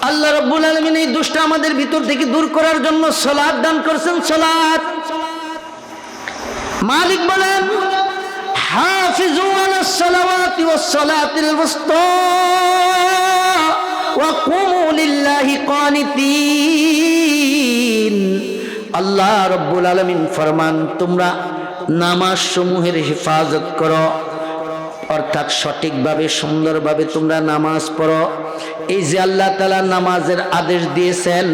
আল্লাহ রাব্বুল আলামিন এই দুষ্ট আমাদের ভিতর থেকে দূর করার জন্য সালাত দান করেছেন। সালাত মালিক বলেন হাফিজু আলাস সালাওয়াতি ওয়াস সালাতিল ওয়াসতা ওয়া কুমু লিল্লাহি কানিতিন। আল্লাহ রাব্বুল আলামিন ফরমান তোমরা নামাজ সমূহের হেফাজত করো, অর্থাৎ সঠিকভাবে সুন্দরভাবে তোমরা নামাজ পড়ো। এই যে আল্লাহ তাআলা নামাজের আদেশ দিয়েছেন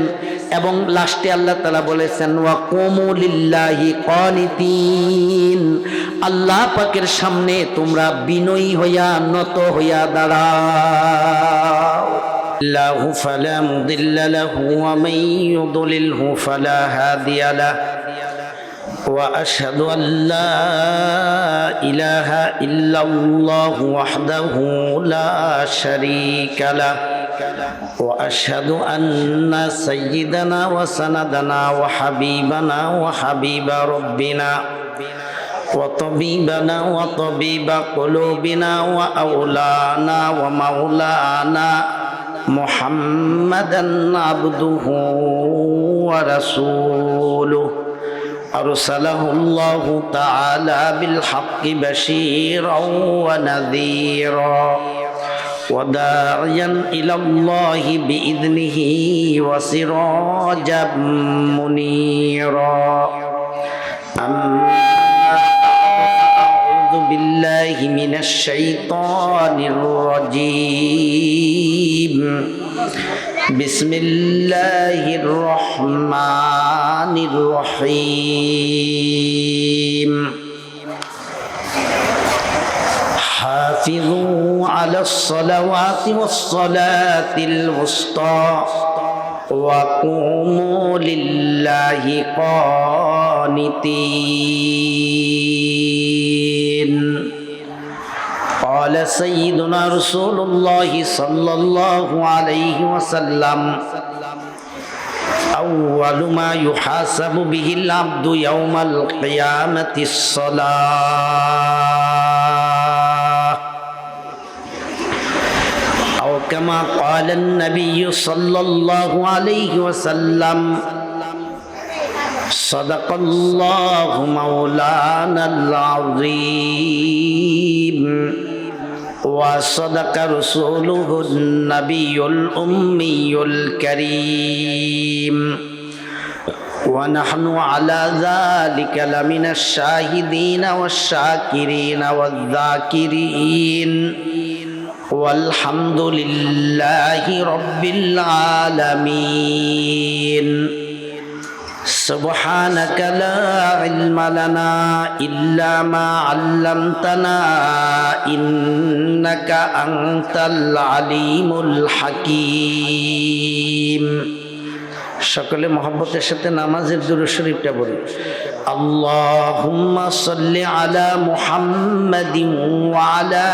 এবং লাস্টে আল্লাহ তাআলা বলেছেন ওয়া কুমু লিল্লাহি কানিতিন, আল্লাহ পাকের সামনে তোমরা বিনয়ী হইয়া নত হইয়া দাঁড়াও। আল্লাহু ফালা মুদিল্লা লাহু ওয়া মান ইউদ্লিলহু ফালা হাদিয়া লাহু وأشهد أن لا إله إلا الله وحده لا شريك له وأشهد أن سيدنا وسندنا وحبيبنا وحبيب ربنا وطبيبنا وطبيب قلوبنا وأولانا ومولانا محمدا عبده ورسوله أرسله الله تعالى بالحق بشيرا ونذيرا وداعيا إلى الله بإذنه وسراجا منيرا. أعوذ بالله من الشيطان الرجيم. بسم الله الرحمن الرحيم. حافظوا على الصلوات والصلاة الوسطى وقوموا لله قانتين. قال سيدنا رسول الله صلى الله عليه وسلم أول ما يحاسب به العبد يوم القيامة الصلاة أو كما قال النبي صلى الله عليه وسلم صدق الله مولانا العظيم وصدق رسوله النبي الأمي الكريم ونحن على ذلك لمن الشاهدين والشاكرين والذاكرين والحمد لله رب العالمين. سبحانك لا علم لنا إلا ما علمتنا إنك أنت العليم الحكيم. সকলে মহব্বতের সাথে নামাজের দুরূদ শরীফটা বলি। আল্লাহুম্মা সাল্লি আলা মুহাম্মাদিন ওয়া আলা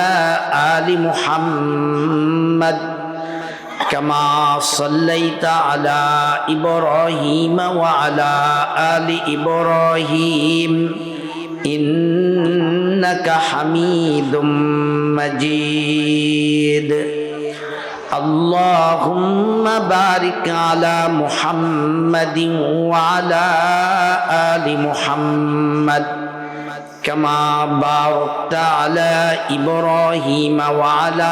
আলি মুহাম্মাদ كما صليت على إبراهيم وعلى آل إبراهيم إنك حميد مجيد. اللهم بارك على محمد وعلى آل محمد كما باركت على إبراهيم وعلى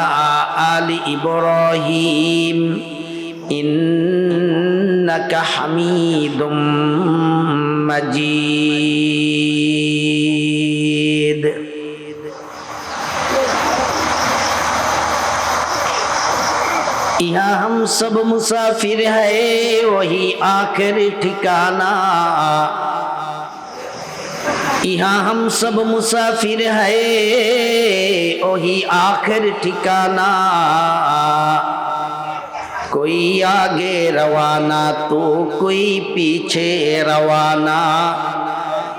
آل إبراهيم إنك حميد مجيد. यहाँ हम सब मुसाफिर है वही आखिरी ठिकाना. यहाँ हम सब मुसाफिर है वही आखिर ठिकाना. कोई आगे रवाना तो कोई पीछे रवाना.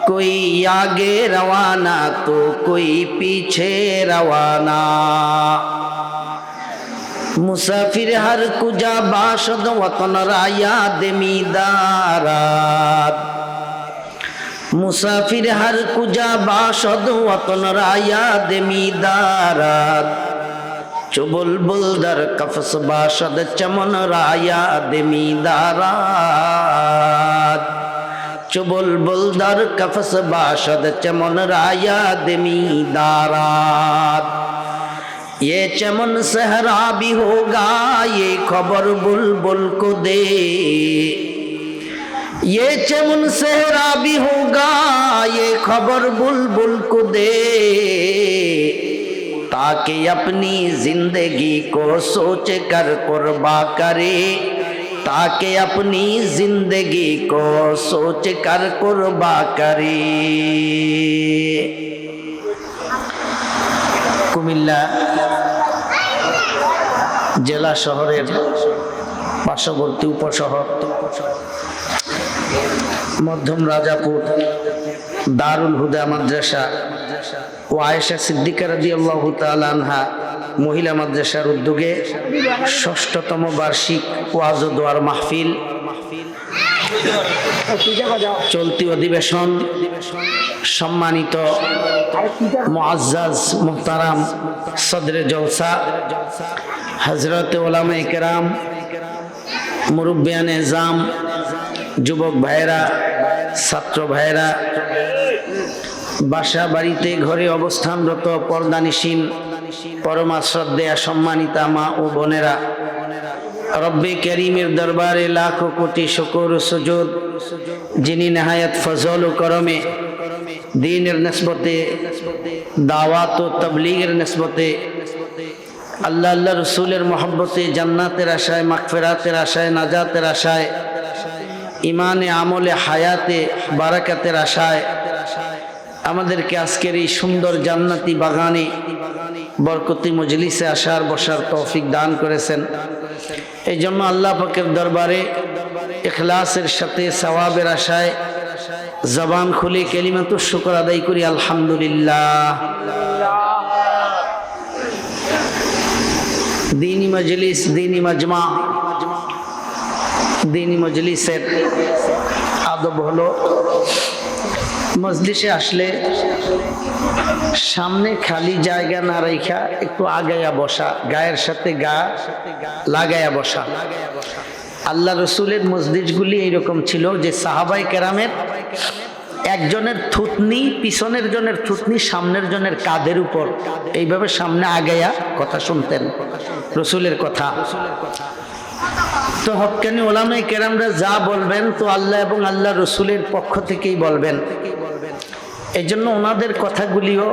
कोई आगे रवाना तो कोई पीछे रवाना. मुसाफिर हर कुजा बाशद वतन राया देमीदारात. मुसाफिर हर कुजा बाशद वतन राया देमीदारात. চুবুলবুল দর কফস বাসদ চমন রায়া দিমি দারাত চুবুলবুল দর কফস বাসদ চমন রায়া দিমি दारात ये चमन सहरा भी होगा ये खबर बुलबुल को दे ये चमन सहरा भी होगा ये खबर बुलबुल को दे ताकि अपनी जिंदगी को सोच कर कुर्बा करे ताकि अपनी जिंदगी को सोच कर कुर्बा करे। কুমিল্লা জেলা শহরের পার্শ্ববর্তী উপশহর মধ্যম রাজাপুর দারুল হুদা মাদ্রাসা ও আয়েশা সিদ্দিকা রাদিয়াল্লাহু তাআলা আনহা মহিলা মাদ্রাসার উদ্যোগে ৬ষ্ঠতম বার্ষিক ওয়াজ ও দোয়ার মাহফিল চলতি অধিবেশন সম্মানিত মুআজ্জাজ মুহতারাম সদরে জলসা হযরত উলামায়ে কেরাম মুরব্বিয়ানে জাম যুবক ভাইরা ছাত্র ভাইরা বাসা বাড়িতে ঘরে অবস্থানরত পর্দানিসীন পরমা শ্রদ্ধেয়া সম্মানিতা মা ও বোনেরা রব্বে করিমের দরবারে লাখো কোটি শুকর ও সুজুদ যিনি নেহায়ত ফজল ও করমে দ্বীনের নিসবতে দাওয়াত ও তাবলীগের নিসবতে আল্লাহ আল্লাহ রসুলের মহব্বতে জান্নাতের আশায় মাগফিরাতের আশায় নাজাতের আশায় ইমানে আমলে হায়াতে বারাকাতের আশায় আমাদেরকে আজকের এই সুন্দর জান্নাতি বাগানে বরকতি মজলিসে আসার বসার তৌফিক দান করেছেন। এই জন্য আল্লাহ পাকের দরবারে ইখলাসের সাথে সওয়াবের আশায় জবান খুলে কালিমাতুশ শুকর আদায় করি আলহামদুলিল্লাহ। দীনী মজলিস দীনী মজমা দীনী মজলিসের আদব হলো মজলিসে আসলে সামনে খালি জায়গা না রাখা একটু আগায়া বসা, গায়ের সাথে গা লাগায়া বসা। আল্লাহ রসুলের মসজিদগুলি এইরকম ছিল যে সাহাবায়ে কেরামের একজনের থুতনি পিছনের জনের থুতনি সামনের জনের কাঁধের উপর এইভাবে সামনে আগায়া কথা শুনতেন রসুলের কথা। তো হক্কানি উলামায়ে কেরামরা যা বলবেন তো আল্লাহ এবং আল্লাহ রসুলের পক্ষ থেকেই বলবেন। এই জন্য ওনাদের কথাগুলিও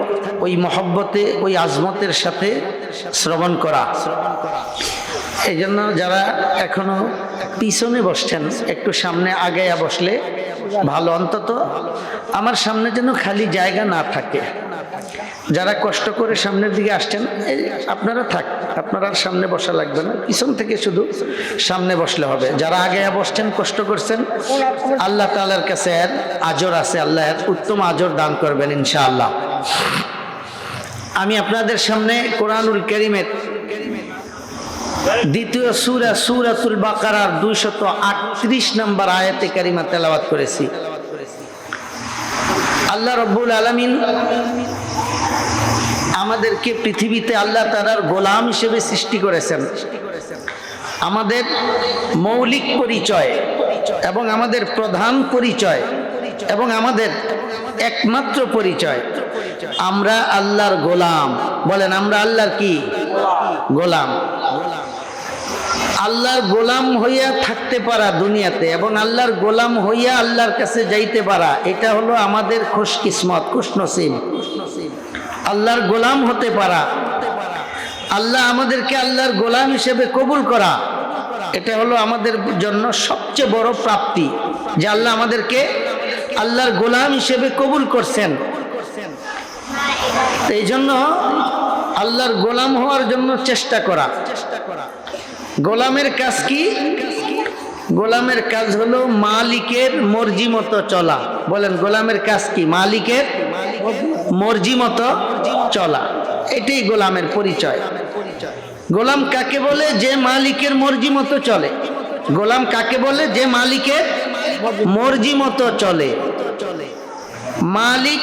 ওই মহব্বতে ওই আজমতের সাথে শ্রবণ করা। এই জন্য যারা এখনো পিছনে বসছেন একটু সামনে আগায়া বসলে ভালো, অন্তত আমার সামনে যেন খালি জায়গা না থাকে। যারা কষ্ট করে সামনের দিকে আসছেন আপনারা আপনারা আর সামনে বসা লাগবে না, পিছন থেকে শুধু সামনে বসলে হবে। যারা আগায়া বসছেন কষ্ট করছেন আল্লাহ তাআলার কাছে এর আজর আছে, আল্লাহ এর উত্তম আজর দান করবেন ইনশাআল্লাহ। আমি আপনাদের সামনে কোরআনুল কারীমের দ্বিতীয় সূরা সূরাতুল বাকারার 238 নম্বর আয়াতে কারিমা তেলাওয়াত করেছি। আল্লাহ রাব্বুল আলামিন আমাদেরকে পৃথিবীতে আল্লাহ তাআলার গোলাম হিসেবে সৃষ্টি করেছেন। আমাদের মৌলিক পরিচয় এবং আমাদের প্রধান পরিচয় এবং আমাদের একমাত্র পরিচয় আমরা আল্লাহর গোলাম। বলেন আমরা আল্লাহর কি গোলাম? আল্লাহর গোলাম হইয়া থাকতে পারা দুনিয়াতে এবং আল্লাহর গোলাম হইয়া আল্লাহর কাছে যাইতে পারা, এটা হলো আমাদের খুশকিসমত, খুশনসিব। আল্লাহর গোলাম হতে পারা, আল্লাহ আমাদেরকে আল্লাহর গোলাম হিসেবে কবুল করা, এটা হলো আমাদের জন্য সবচেয়ে বড় প্রাপ্তি যে আল্লাহ আমাদেরকে আল্লাহর গোলাম হিসেবে কবুল করছেন। এই জন্য আল্লাহর গোলাম হওয়ার জন্য চেষ্টা করা। গোলামের কাজ কি? গোলামের কাজ হলো মালিকের মর্জি মতো চলা। বলেন গোলামের কাজ কি? মালিকের মর্জি মতো চলা, এটাই গোলামের পরিচয়। গোলাম কাকে বলে? যে মালিকের মর্জি মতো চলে। গোলাম কাকে বলে? যে মালিকের মর্জি মতো চলে। মালিক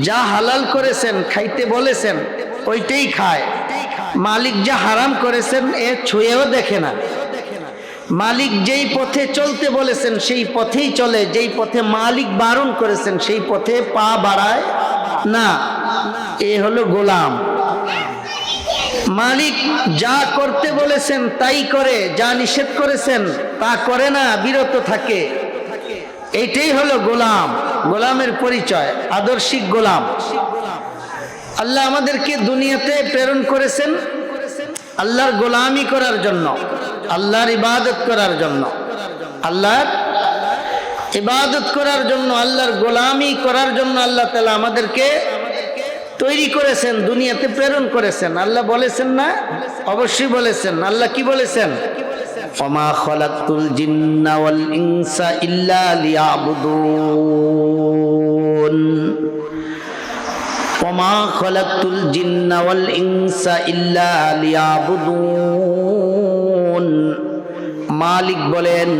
যা হালাল করেছেন, খাইতে বলেছেন, ওইটাই খায়। মালিক যা হারাম করেছেন এ ছুঁয়েও দেখে না। মালিক যেই পথে চলতে বলেছেন সেই পথেই চলে, যেই পথে মালিক বারণ করেছেন সেই পথে পা বাড়ায় না। এ হলো গোলাম। মালিক যা করতে বলেছেন তাই করে, যা নিষেধ করেছেন তা করে না, বিরত থাকে। এইটাই হলো গোলাম, গোলামের পরিচয়, আদর্শিক গোলাম। আল্লাহ আমাদেরকে দুনিয়াতে প্রেরণ করেছেন আল্লাহর গোলামি করার জন্য, আল্লাহর ইবাদত করার জন্য, আল্লাহর ইবাদত করার জন্য, আল্লাহর গোলামি করার জন্য আল্লাহ তাআলা আমাদেরকে তৈরি করেছেন, দুনিয়াতে প্রেরণ করেছেন। আল্লাহ বলেছেন না? অবশ্যই বলেছেন। আল্লাহ কি বলেছেন? ওমা খালাকতুল জিন্না ওয়াল ইনসা ইল্লা লিয়াবুদুন, ওমা খালাকতুল জিন্না ওয়াল ইনসা ইল্লা লিয়াবুদুন। মালিক বলেন,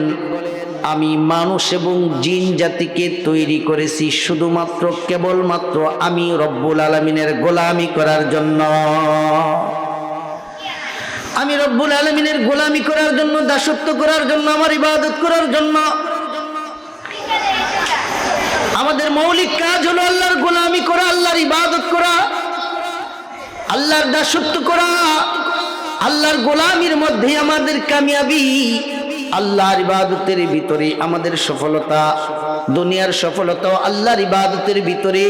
আমি মানুষ এবং জিন জাতিকে তৈরি করেছি শুধুমাত্র কেবলমাত্র আমি রব্বুল আলামিনের গোলামি করার জন্য। আমি রব্বুল আলামিনের গোলামি করার জন্য, দাসত্ব করার জন্য, আমার ইবাদত করার জন্য। আমাদের মৌলিক কাজ হলো আল্লাহর গোলামি করা, আল্লাহর ইবাদত করা, আল্লাহর দাসত্ব করা। আল্লাহর গোলামির মধ্যে আমাদের কামিয়াবি, আল্লাহর ইবাদতের ভিতরে আমাদের সফলতা। দুনিয়ার সফলতা আল্লাহর ইবাদতের ভিতরে,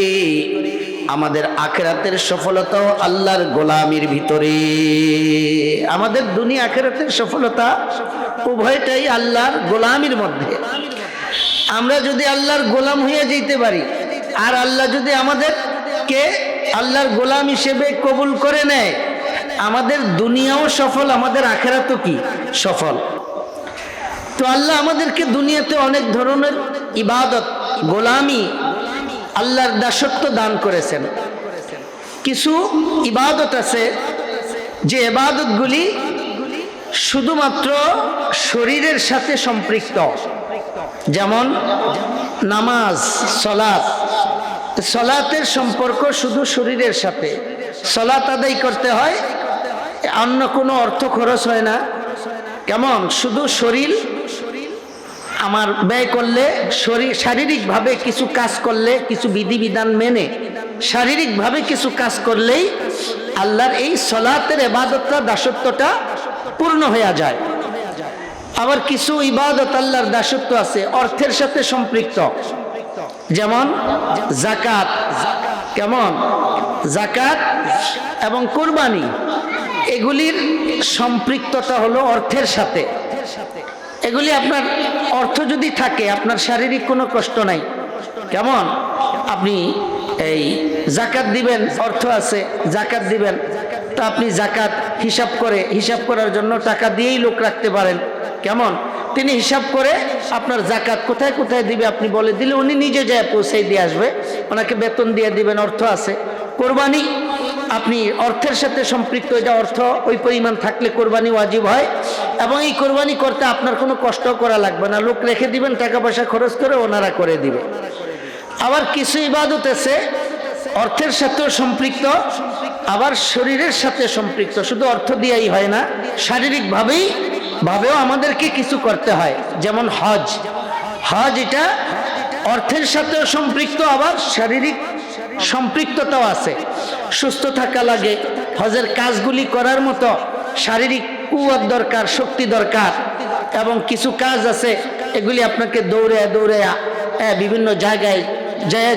আমাদের আখিরাতের সফলতাও আল্লাহর গোলামির ভিতরে। আমাদের দুনিয়া আখিরাতের সফলতা উভয়টাই আল্লাহর গোলামির মধ্যে। আমরা যদি আল্লাহর গোলাম হয়ে যেতে পারি, আর আল্লাহ যদি আমাদেরকে আল্লাহর গোলাম হিসেবে কবুল করে নেয়, আমাদের দুনিয়াও সফল, আমাদের আখিরাতও কি সফল। তো আল্লাহ আমাদেরকে দুনিয়াতে অনেক ধরনের ইবাদত, গোলামি, আল্লাহর দাসত্ব দান করেছেন। কিছু ইবাদত আছে যে ইবাদতগুলি শুধুমাত্র শরীরের সাথে সম্পৃক্ত, যেমন নামাজ, সালাত। সালাতের সম্পর্ক শুধু শরীরের সাথে। সালাত আদায় করতে হয়, অন্য কোনো অর্থ খরচ হয় না। কেমন? শুধু শরীর আমার ব্যয় করলে, শরীর শারীরিকভাবে কিছু কাজ করলে, কিছু বিধিবিধান মেনে শারীরিকভাবে কিছু কাজ করলেই আল্লাহর এই সালাতের ইবাদতটা, দাসত্বটা পূর্ণ হয়ে যায়। আবার কিছু ইবাদত আল্লাহর দাসত্ব আছে অর্থের সাথে সম্পৃক্ত, যেমন যাকাত। কেমন? যাকাত এবং কুরবানি, এগুলির সম্পৃক্ততা হলো অর্থের সাথে। এগুলি আপনার অর্থ যদি থাকে, আপনার শারীরিক কোনো কষ্ট নাই। কেমন? আপনি এই যাকাত দিবেন, অর্থ আছে, যাকাত দিবেন, তো আপনি যাকাত হিসাব করার জন্য টাকা দিয়েই লোক রাখতে পারেন। কেমন? তিনি হিসাব করে আপনার যাকাত কোথায় কোথায় দিবে আপনি বলে দিলে উনি নিজে যায় পৌঁছে দিয়ে আসবে, ওনাকে বেতন দিয়ে দিবেন, অর্থ আছে। কোরবানি আপনি অর্থের সাথে সম্পৃক্ত, এটা অর্থ ওই পরিমাণ থাকলে কোরবানি ওয়াজিব হয়, এবং এই কোরবানি করতে আপনার কোনো কষ্ট করা লাগবে না, লোক রেখে দিবেন, টাকা পয়সা খরচ করে ওনারা করে দিবে। আবার কিছু ইবাদত আছে অর্থের সাথেও সম্পৃক্ত, আবার শরীরের সাথে সম্পৃক্ত। শুধু অর্থ দিয়েই হয় না, শারীরিকভাবেও আমাদেরকে কিছু করতে হয়। যেমন হজ। হজ এটা অর্থের সাথেও সম্পৃক্ত, আবার শারীরিক সম্পৃক্ততাও আছে। সুস্থ থাকা লাগে, হজের কাজগুলি করার মতো শারীরিক কুওয়াত দরকার, শক্তি দরকার। এবং কিছু কাজ আছে এগুলি আপনাকে দৌড়ে বিভিন্ন জায়গায়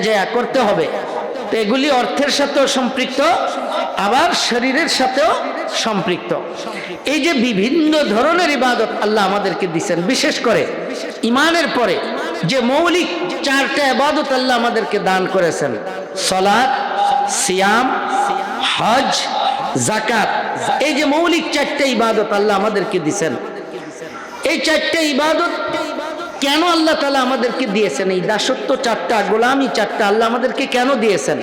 যায় করতে হবে। তো এগুলি অর্থের সাথেও সম্পৃক্ত, আবার শরীরের সাথেও সম্পৃক্ত। এই যে বিভিন্ন ধরনের ইবাদত আল্লাহ আমাদেরকে দিচ্ছেন, বিশেষ করে ঈমানের পরে যে মৌলিক চারটা ইবাদত আল্লাহ আমাদেরকে দান করেছেন, সালাত, সিয়াম, হজ, যাকাত। এই যে মৌলিক চারটা ইবাদত আল্লাহ আমাদেরকে দিচ্ছেন, এই চারটা ইবাদত কেন আল্লাহ তাআলা আমাদেরকে দিয়েছেন? এই দাসত্ব চারটা, গোলামি চারটা আল্লাহ আমাদেরকে কেন দিয়েছেন?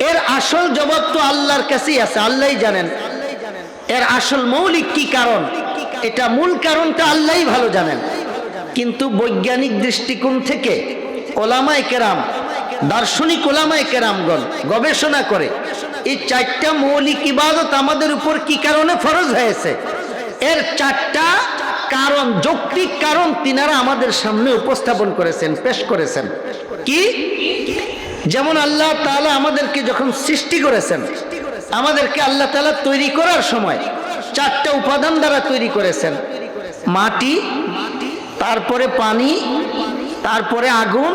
এর আসল জবাব তো আল্লাহর কাছেই আছে, আল্লাহই জানেন এর আসল মৌলিক কি কারণ। এটা মূল কারণটা আল্লাহই ভালো জানেন। কিন্তু বৈজ্ঞানিক দৃষ্টিকোণ থেকে ওলামায়ে কেরাম, দার্শনিক ওলামায়ে কেরামগণ গবেষণা করে এই চারটা মৌলিক ইবাদত আমাদের উপর কি কারণে ফরজ হয়েছে, এর চারটা কারণ, যৌক্তিক কারণ তিনারা আমাদের সামনে উপস্থাপন করেছেন, পেশ করেছেন। কি? যেমন আল্লাহ তাআলা আমাদেরকে যখন সৃষ্টি করেছেন, আমাদেরকে আল্লাহ তাআলা তৈরি করার সময় চারটা উপাদান দ্বারা তৈরি করেছেন। মাটি, তারপরে পানি, তারপরে আগুন,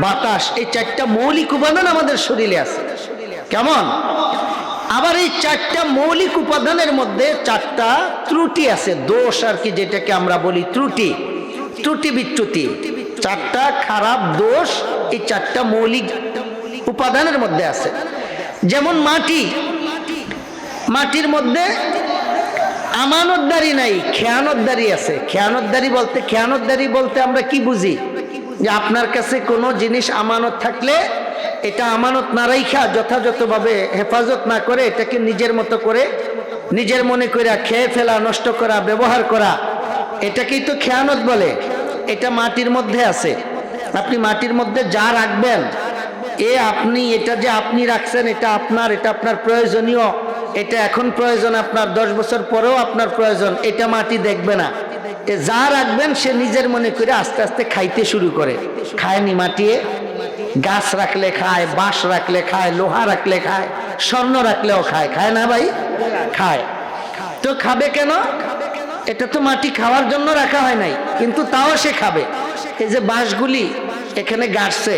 বাতাস। এই চারটা মৌলিক উপাদান আমাদের শরীরে আছে। কেমন? আবার এই চারটা মৌলিক উপাদানের মধ্যে চারটা ত্রুটি আছে, দোষ আর কি, যেটাকে আমরা বলি ত্রুটি, ত্রুটি বিচ্যুতি, চারটা খারাপ দোষ এই চারটা মৌলিক উপাদানের মধ্যে আছে। যেমন মাটি, মাটির মধ্যে আমানতদারি নাই, খেয়ানতদারি আছে। খেয়ানতদারি বলতে আমরা কি বুঝি? যে আপনার কাছে কোনো জিনিস আমানত থাকলে এটা আমানত না রাইখা যথাযথভাবে হেফাজত না করে এটাকে নিজের মতো করে, নিজের মনে করে খেয়ে ফেলা, নষ্ট করা, ব্যবহার করা, এটাকেই তো খেয়ানত বলে। এটা মাটির মধ্যে আছে। আপনি মাটির মধ্যে যা রাখবেন, আপনি এটা যে আপনি রাখছেন এটা আপনার প্রয়োজনীয়, এটা এখন প্রয়োজন, আপনার 10 বছর পরেও আপনার প্রয়োজন, এটা মাটি দেখবে না। যা রাখবেন সে নিজের মনে করে আস্তে আস্তে খাইতে শুরু করে। খায়নি মাটিয়ে? গাছ রাখলে খায়, বাঁশ রাখলে খায়, লোহা রাখলে খায়, স্বর্ণ রাখলেও খায়। খায় না ভাই? খায়। তো খাবে কেন? এটা তো মাটি খাওয়ার জন্য রাখা হয় নাই, কিন্তু তাও সে খাবে। এই যে বাঁশগুলি এখানে গাড়ছে,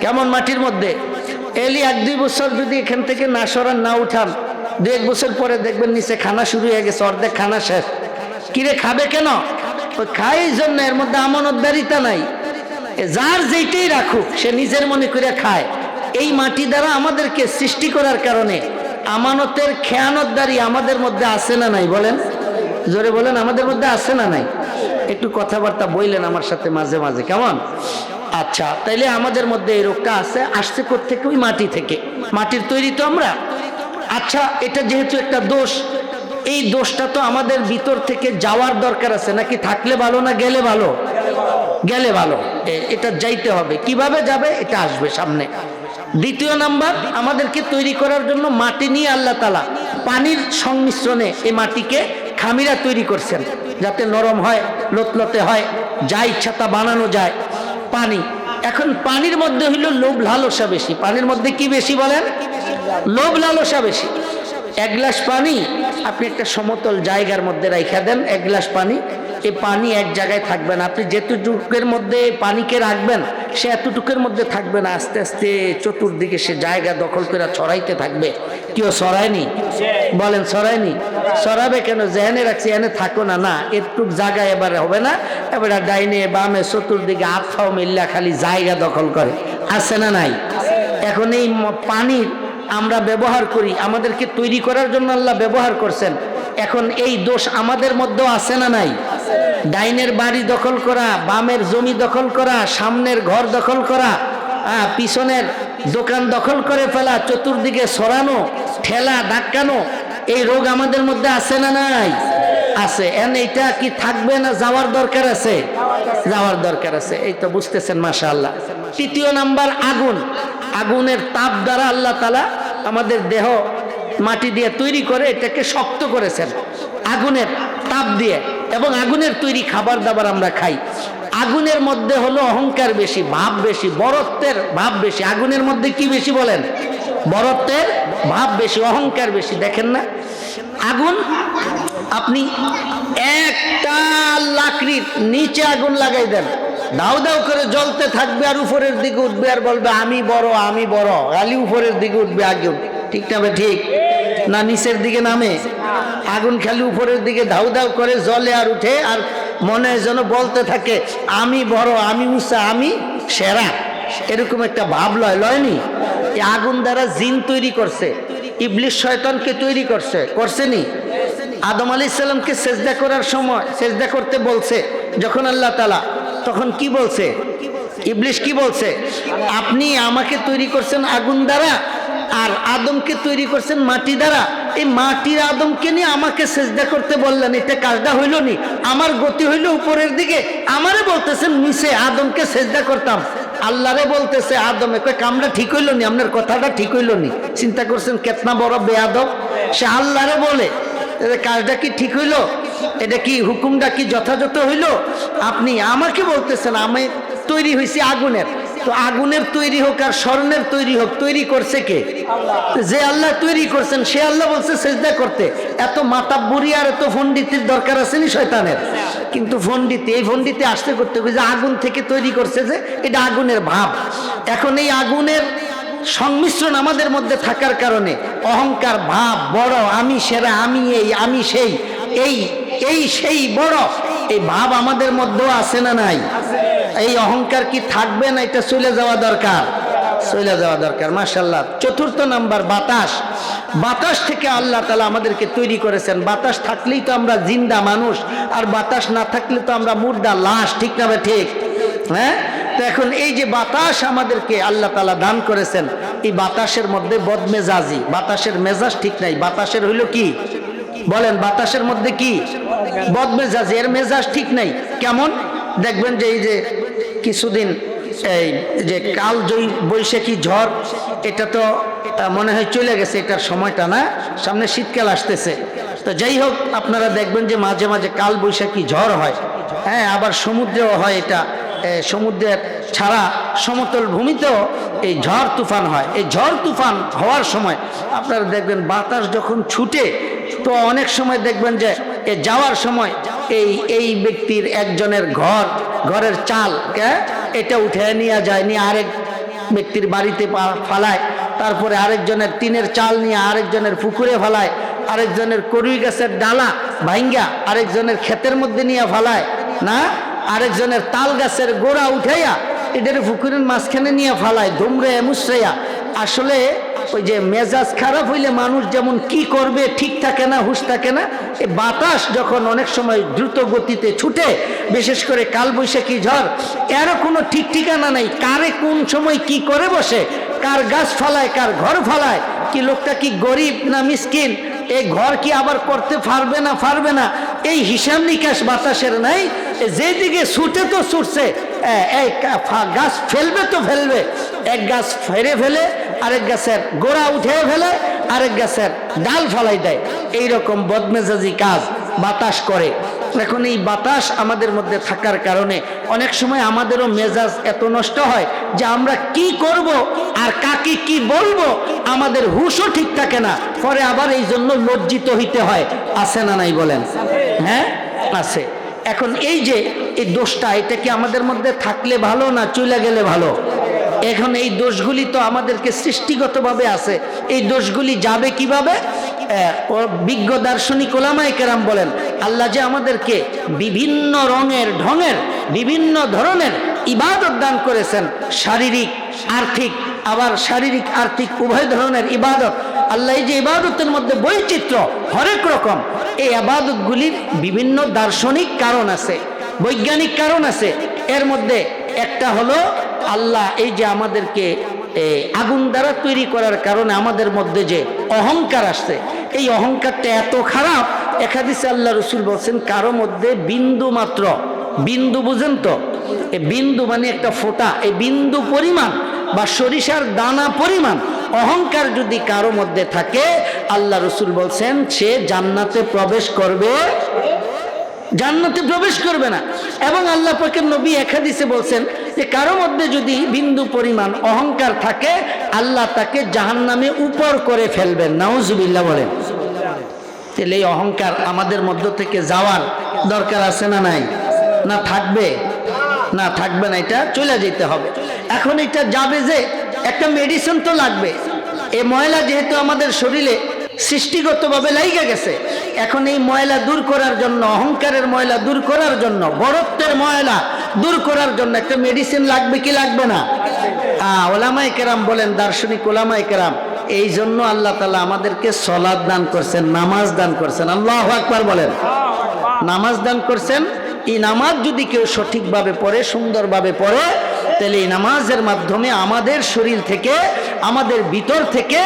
কেমন মাটির মধ্যে, এলি 1-2 বছর যদি এখান থেকে না সরান, না উঠান, 2-1 বছর পরে দেখবেন নিচে খানা শুরু হয়ে গেছে, অর্ধেক খানা শেষ। কিরে খাবে কেন? ওই খায় এই জন্য, এর মধ্যে আমানতদারিতা নাই। যার যেইটাই রাখুক সে নিজের মনে করে খায়। এই মাটি দ্বারা আমাদেরকে সৃষ্টি করার কারণে আমানতের খেয়ানতদারি আমাদের মধ্যে আছে না নাই? বলেন, জোরে বলেন, আমাদের মধ্যে আছে না নাই? একটু কথাবার্তা বললেন আমার সাথে মাঝে মাঝে, কেমন? আচ্ছা, তাইলে আমাদের মধ্যে এই রোগটা আছে, আসছে কোত্থেকে? ওই মাটি থেকে। মাটির তৈরি তো আমরা। আচ্ছা, এটা যেহেতু একটা দোষ, এই দোষটা তো আমাদের ভিতর থেকে যাওয়ার দরকার আছে, নাকি থাকলে ভালো না গেলে ভালো? গেলে ভালো। এটা যাইতে হবে। কিভাবে যাবে? এটা আসবে সামনে। দ্বিতীয় নাম্বার, আমাদেরকে তৈরি করার জন্য মাটি নিয়ে আল্লাহ তাআলা পানির সংমিশ্রণে এই মাটিকে খামিরা তৈরি করছেন, যাতে নরম হয়, লতলতে হয়, যা ইচ্ছা তা বানানো যায়। পানি, এখন পানির মধ্যে হইল লোভ লালসা বেশি। পানির মধ্যে কি বেশি বলেন? লোভ লালসা বেশি। 1 গ্লাস পানি আপনি একটা সমতল জায়গার মধ্যে রাইখা দেন, 1 গ্লাস পানি, এই পানি এক জায়গায় থাকবে না। আপনি যেটুকুর মধ্যে পানিকে রাখবেন সে এতটুকুর মধ্যে থাকবে না, আস্তে আস্তে চতুর্দিকে সে জায়গা দখল করে ছড়াইতে থাকবে। কেউ ছড়ায়নি? বলেন, ছড়ায়নি? ছড়াবে কেন? যেখানে রাখছি এনে থাকো না, না এটুক জায়গা এবারে হবে না, এবারে ডাইনে বামে চতুর্দিকে আফাও মিল্লা খালি জায়গা দখল করে। আছে না নাই? এখন এই পানির আমরা ব্যবহার করি, আমাদেরকে তৈরি করার জন্য আল্লাহ ব্যবহার করছেন। এখন এই দোষ আমাদের মধ্যেও আছে না নাই? ডাইনের বাড়ি দখল করা, বামের জমি দখল করা, সামনের ঘর দখল করা, পিছনের দোকান দখল করে ফেলা, চতুর্দিকে সরানো, ঠেলা ধাক্কানো, এই রোগ আমাদের মধ্যে আছে না নাই? আছে। এটা কি থাকবে না যাওয়ার দরকার আছে? যাওয়ার দরকার আছে। এই তো বুঝতেছেন, মাশাআল্লাহ। তৃতীয় নাম্বার, আগুন। আগুনের তাপ দ্বারা আল্লাহ তাআলা আমাদের দেহ মাটি দিয়ে তৈরি করে এটাকে শক্ত করেছেন আগুনের তাপ দিয়ে, এবং আগুনের তৈরি খাবার দাবার আমরা খাই। আগুনের মধ্যে হলো অহংকার বেশি, ভাব বেশি, বড়ত্বের ভাব বেশি। আগুনের মধ্যে কি বেশি বলেন? বড়ত্বের ভাব বেশি, অহংকার বেশি। দেখেন না, আগুন আপনি একটা লাকড়ির নিচে আগুন লাগাই দেন, দাউ দাউ করে জ্বলতে থাকবে, আর উপরের দিকে উঠবে আর বলবে আমি বড়, আমি বড়। খালি উপরের দিকে উঠবে আগুন, ঠিক না? ঠিক না? নিচের দিকে নামে আগুন, খালি উপরের দিকে ধাউ ধাউ করে জ্বলে আর উঠে, আর মনে যেন বলতে থাকে আমি বড়, আমি উঁচা, আমি সেরা। এরকম একটা ভাব লয়নি? এই আগুন দ্বারা জিন তৈরি করছে, ইবলিস শয়তানকে তৈরি করছেনি। আদম আলাইহিস সালামকে সেজদা করার সময় সেজদা করতে বলছে যখন আল্লাহ তাআলা, তখন কি বলছে? ইবলিস কি বলছে? আপনি আমাকে তৈরি করছেন আগুন দ্বারা, আর আদমকে তৈরি করছেন মাটি দ্বারা। এই মাটির আদমকে নিয়ে আমাকে সেজদা করতে বললেন, এটা কাজটা হইল নি? আমার গতি হইল উপরের দিকে, আমারে বলতেছেন নিচে আদমকে সেজদা করতাম। আল্লাহরে বলতেছে আদমে, কয় কামটা ঠিক হইল নি, আপনার কথাটা ঠিক হইল নি। চিন্তা করছেন কেতনা বড় বেয়াদব। সে আল্লাহরে বলে কাজটা কি ঠিক হইল, এটা কি হুকুমটা কি যথাযথ হইল? আপনি আমাকে বলতেছেন আমি তৈরি হয়েছি আগুনের, তো আগুনের তৈরি হোক আর স্বর্ণের তৈরি হোক, তৈরি করছে কে? যে আল্লাহ তৈরি করছেন সে আল্লাহ বলছে সেজদা করতে। এত মাতাব্বরি আর এত পণ্ডিতের দরকার আছে নি শয়তানের? কিন্তু পণ্ডিত, এই পণ্ডিতে আসতে করতে যে আগুন থেকে তৈরি করছে, যে এটা আগুনের ভাব। এখন এই আগুনের সংমিশ্রণ আমাদের মধ্যে থাকার কারণে অহংকার ভাব, বড়, আমি সেরা, আমি এই, আমি সেই, এই সেই বড়, এই ভাব আমাদের মধ্যেও আছে না নাই? এই অহংকার কি থাকবে না এটা চলে যাওয়া দরকার? চলে যাওয়া দরকার। মাশাআল্লাহ। চতুর্থ নাম্বার বাতাস। বাতাস থেকে আল্লাহ তাআলা আমাদেরকে তৈরি করেছেন। বাতাস থাকলেই তো আমরা জিন্দা মানুষ, আর বাতাস না থাকলে তো আমরা মুর্দা লাশ, ঠিক না ভাই? ঠিক, হ্যাঁ। তো এখন এই যে বাতাস আমাদেরকে আল্লাহ তাআলা দান করেছেন, এই বাতাসের মধ্যে বদমেজাজি, বাতাসের মেজাজ ঠিক নাই। বাতাসের হইল কি বলেন? বাতাসের মধ্যে কি? বদমেজাজি, এর মেজাজ ঠিক নাই। কেমন? দেখবেন যে এই যে কিছুদিন এই যে কাল বৈশাখী ঝড়, এটা তো মনে হয় চলে গেছে, এটার সময়টা না, সামনে শীতকাল আসতেছে। তো যাই হোক, আপনারা দেখবেন যে মাঝে মাঝে কাল বৈশাখী ঝড় হয়, হ্যাঁ, আবার সমুদ্রেও হয়। এটা সমুদ্রের ছাড়া সমতল ভূমিতেও এই ঝড় তুফান হয়। এই ঝড় তুফান হওয়ার সময় আপনারা দেখবেন বাতাস যখন ছুটে, তো অনেক সময় দেখবেন যে যাওয়ার সময় এই ব্যক্তির একজনের ঘরের চাল এটা উঠে নিয়ে যায়, নিয়ে আরেক ব্যক্তির বাড়িতে ফালায়, তারপরে আরেকজনের টিনের চাল নিয়ে আরেকজনের পুকুরে ফালায়, আরেকজনের কড়ুই গাছের ডালা ভাঙ্গা আরেকজনের ক্ষেতের মধ্যে নিয়ে ফালায় না, আরেকজনের তাল গাছের গোড়া উঠাইয়া এদের পুকুরের মাঝখানে নিয়ে ফালায়, ধুমরে মুসরাইয়া। আসলে ওই যে মেজাজ খারাপ হইলে মানুষ যেমন কি করবে ঠিক থাকে না, হুঁশ থাকে না। এই বাতাস যখন অনেক সময় দ্রুত গতিতে ছুটে, বিশেষ করে কালবৈশাখী ঝড়, এরও কোনো ঠিক ঠিকানা নেই, কারে কোন সময় কি করে বসে, কার গাছ ফালায়, কার ঘর ফালায়, কি লোকটা কি গরিব না মিসকিন, এই ঘর কি আবার করতে পারবে না পারবে না, এই হিসাব নিকাশ বাতাসের নাই। যেদিকে ছুটে তো ছুটছে, এই গাছ ফেলবে তো ফেলবে, এক গাছ ফেলে আরেক গাছের গোড়া উঠে ফেলে, আরেক গাছের ডাল ফালাই দেয়। এইরকম বদমেজাজি কাজ বাতাস করে। এখন এই বাতাস আমাদের মধ্যে থাকার কারণে অনেক সময় আমাদেরও মেজাজ এত নষ্ট হয় যে আমরা কি করব আর কাকে কি বলবো আমাদের হুঁশও ঠিক থাকে না, পরে আবার এই জন্য লজ্জিত হইতে হয়। আছে না নাই বলেন? হ্যাঁ, আছে। এখন এই যে এই দোষটা, এটা কি আমাদের মধ্যে থাকলে ভালো না চলে গেলে ভালো? এখন এই দোষগুলি তো আমাদেরকে সৃষ্টিগতভাবে আছে, এই দোষগুলি যাবে কিভাবে? বিজ্ঞ দার্শনিক ওলামায়ে কেরাম বলেন, আল্লাহ যে আমাদেরকে বিভিন্ন রঙের ঢঙের বিভিন্ন ধরনের ইবাদত দান করেছেন, শারীরিক আর্থিক, আবার শারীরিক আর্থিক উভয় ধরনের ইবাদত। আল্লাহ যে ইবাদতের মধ্যে বৈচিত্র্য হরেক রকম, এই ইবাদতগুলির বিভিন্ন দার্শনিক কারণ আছে, বৈজ্ঞানিক কারণ আছে। এর মধ্যে একটা হলো আল্লাহ এই যে আমাদেরকে আগুন দ্বারা তৈরি করার কারণে আমাদের মধ্যে যে অহংকার আসছে, এই অহংকারটা এত খারাপ। এক হাদিসে আল্লাহ রসুল বলছেন, কারো মধ্যে বিন্দু মাত্র, বিন্দু বুঝেন তো, এই বিন্দু মানে একটা ফোঁটা, এই বিন্দু পরিমাণ বা সরিষার দানা পরিমাণ অহংকার যদি কারো মধ্যে থাকে, আল্লাহ রসুল বলছেন সে জান্নাতে প্রবেশ করবে, জান্নাতে প্রবেশ করবে না। এবং আল্লাহ পাকের নবী এক হাদিসে বলছেন যে কারো মধ্যে যদি বিন্দু পরিমাণ অহংকার থাকে, আল্লাহ তাকে জাহান্নামে উপর করে ফেলবেন। নাউজুবিল্লাহ বলেন। তাহলে এই অহংকার আমাদের মধ্য থেকে যাওয়ার দরকার আছে না নাই? না থাকবে? না থাকবে না, এটা চলে যেতে হবে। এখন এটা যাবে যে একটা মেডিসিন তো লাগবে। এই ময়লা যেহেতু আমাদের শরীরে সৃষ্টিগতভাবে লাইগা গেছে, এখন এই ময়লা দূর করার জন্য, অহংকারের ময়লা দূর করার জন্য, বড়ত্বের ময়লা দূর করার জন্য একটা মেডিসিন লাগবে কি লাগবে না? ওলামায়ে কেরাম বলেন, দার্শনিক ওলামায়ে কেরাম, এই জন্য আল্লাহ তাআলা আমাদেরকে সালাত দান করছেন, নামাজ দান করছেন। আল্লাহু আকবার বলেন। নামাজ দান করছেন। এই নামাজ যদি কেউ সঠিকভাবে পড়ে, সুন্দরভাবে পড়ে, তাহলে এই নামাজের মাধ্যমে আমাদের শরীর থেকে, আমাদের ভিতর থেকে